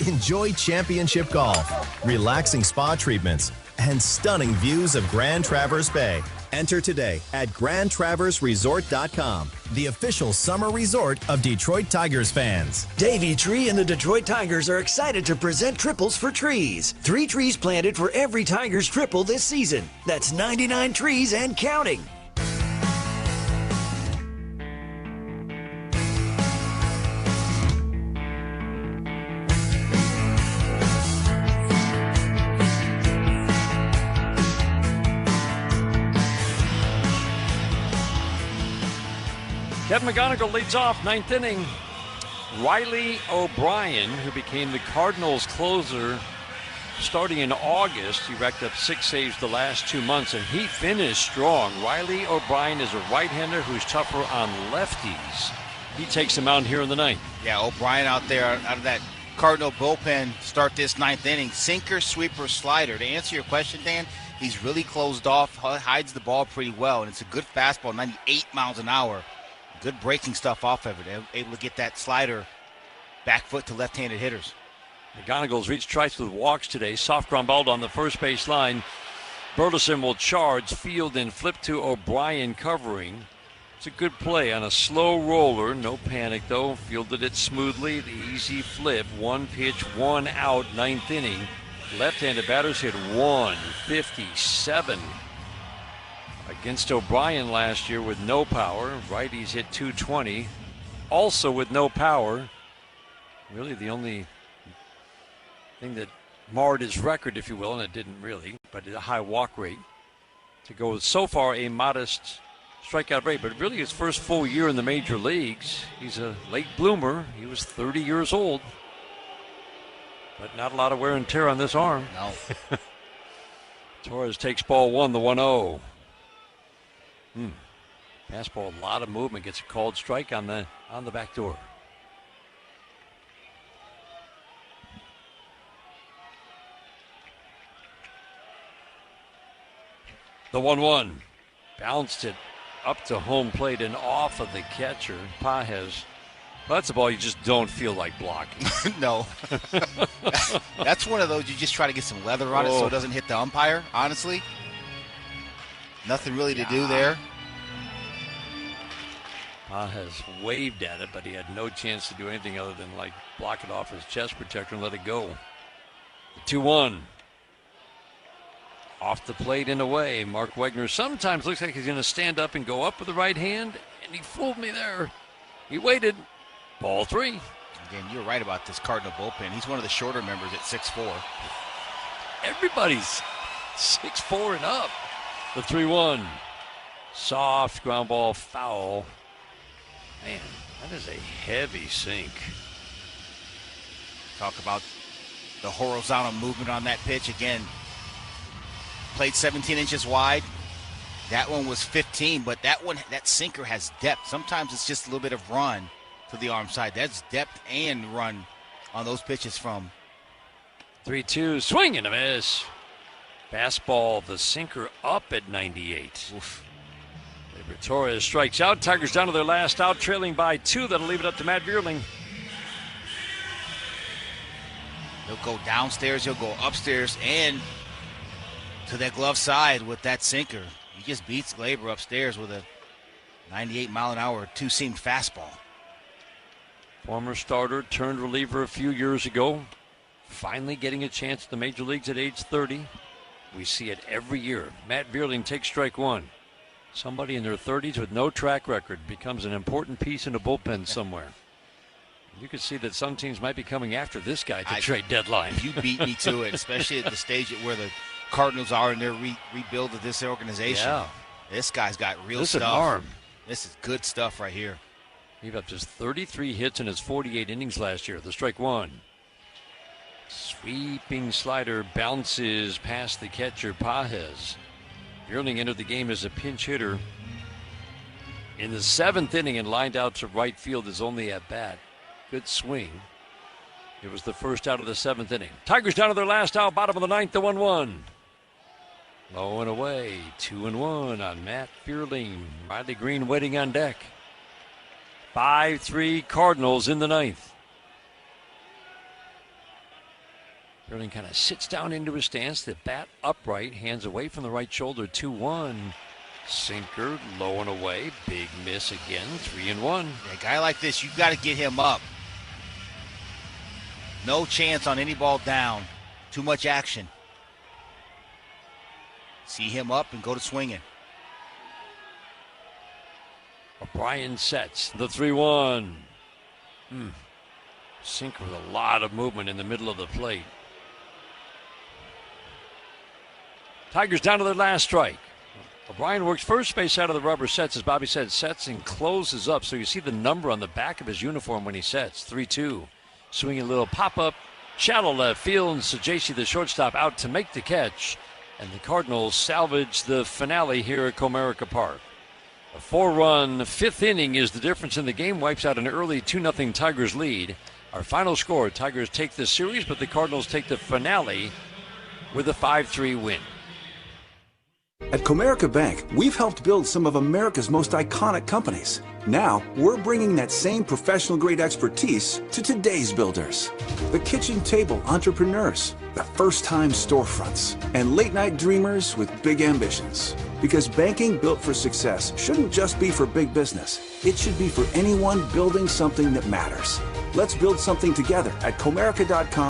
Enjoy championship golf, relaxing spa treatments, and stunning views of Grand Traverse Bay. Enter today at GrandTraverseResort.com, the official summer resort of Detroit Tigers fans. Davey Tree and the Detroit Tigers are excited to present triples for trees. 3 trees planted for every Tigers triple this season. That's 99 trees and counting. Kevin McGonigal leads off 9th inning. Riley O'Brien, who became the Cardinals closer starting in August, he racked up 6 saves the last 2 months, and he finished strong. Riley O'Brien is a right-hander who's tougher on lefties. He takes him out here in the 9th. Yeah, O'Brien out there out of that Cardinal bullpen start this 9th inning. Sinker, sweeper, slider. To answer your question, Dan, he's really closed off, hides the ball pretty well, and it's a good fastball, 98 miles an hour. Good breaking stuff off of it. Able to get that slider back foot to left-handed hitters. McGonigal's reached twice with walks today. Soft ground ball on the first base line. Burleson will charge, field, and flip to O'Brien covering. It's a good play on a slow roller. No panic, though. Fielded it smoothly. The easy flip. 1 pitch, 1 out, 9th inning. Left-handed batters hit 157. Against O'Brien last year with no power. Righties hit 220. Also with no power. Really the only thing that marred his record, if you will, and it didn't really, but a high walk rate. To go with so far a modest strikeout rate, but really his first full year in the major leagues. He's a late bloomer. He was 30 years old. But not a lot of wear and tear on this arm. No. Torres takes ball 1, the 1-0. Fastball, a lot of movement, gets a called strike on the back door. The 1-1. Bounced it up to home plate and off of the catcher, Pages. Well, that's a ball you just don't feel like blocking. No. That's one of those you just try to get some leather on it so it doesn't hit the umpire, honestly. Nothing really to do there. Pages waved at it, but he had no chance to do anything other than like block it off his chest protector and let it go. 2-1. Off the plate and away. Mark Wegner sometimes looks like he's going to stand up and go up with the right hand, and he fooled me there. He waited. Ball 3. Again, you're right about this Cardinal bullpen. He's one of the shorter members at 6'4". Everybody's 6'4" and up. The 3-1. Soft ground ball foul. Man, that is a heavy sink. Talk about the horizontal movement on that pitch. Again, played 17 inches wide. That one was 15, but that sinker has depth. Sometimes it's just a little bit of run to the arm side. That's depth and run on those pitches from. 3-2, swing and a miss. Fastball, the sinker up at 98. Oof. Labor Torres strikes out. Tigers down to their last out, trailing by 2. That'll leave it up to Matt Vierling. He'll go downstairs, he'll go upstairs, and to that glove side with that sinker. He just beats Labor upstairs with a 98-mile-an-hour two-seam fastball. Former starter turned reliever a few years ago. Finally getting a chance at the major leagues at age 30. We see it every year. Matt Vierling takes strike 1. Somebody in their 30s with no track record becomes an important piece in a bullpen somewhere. You can see that some teams might be coming after this guy at the trade deadline. You beat me to it, especially at the stage where the Cardinals are in their rebuild of this organization. Yeah. This guy's got real This stuff. An arm. This is good stuff right here. He got just 33 hits in his 48 innings last year. The strike 1. Sweeping slider bounces past the catcher, Pages. Vierling entered the game as a pinch hitter. In the 7th inning and lined out to right field his only at bat. Good swing. It was the first out of the 7th inning. Tigers down to their last out, bottom of the 9th, the 1-1. Low and away, 2-1 on Matt Vierling. Riley Green waiting on deck. 5-3 Cardinals in the 9th. Vierling kind of sits down into his stance, the bat upright, hands away from the right shoulder, 2-1. Sinker, low and away, big miss again, 3-1. A guy like this, you've got to get him up. No chance on any ball down. Too much action. See him up and go to swinging. O'Brien sets the 3-1. Sinker with a lot of movement in the middle of the plate. Tigers down to their last strike. O'Brien works first base out of the rubber, sets, as Bobby said, sets and closes up. So you see the number on the back of his uniform when he sets, 3-2. Swinging a little pop-up, shallow left field, and Sajesi, the shortstop, out to make the catch. And the Cardinals salvage the finale here at Comerica Park. A 4-run 5th inning is the difference in the game, wipes out an early 2-0 Tigers lead. Our final score, Tigers take the series, but the Cardinals take the finale with a 5-3 win. At Comerica Bank, we've helped build some of America's most iconic companies. Now, we're bringing that same professional-grade expertise to today's builders. The kitchen table entrepreneurs, the first-time storefronts, and late-night dreamers with big ambitions. Because banking built for success shouldn't just be for big business. It should be for anyone building something that matters. Let's build something together at Comerica.com.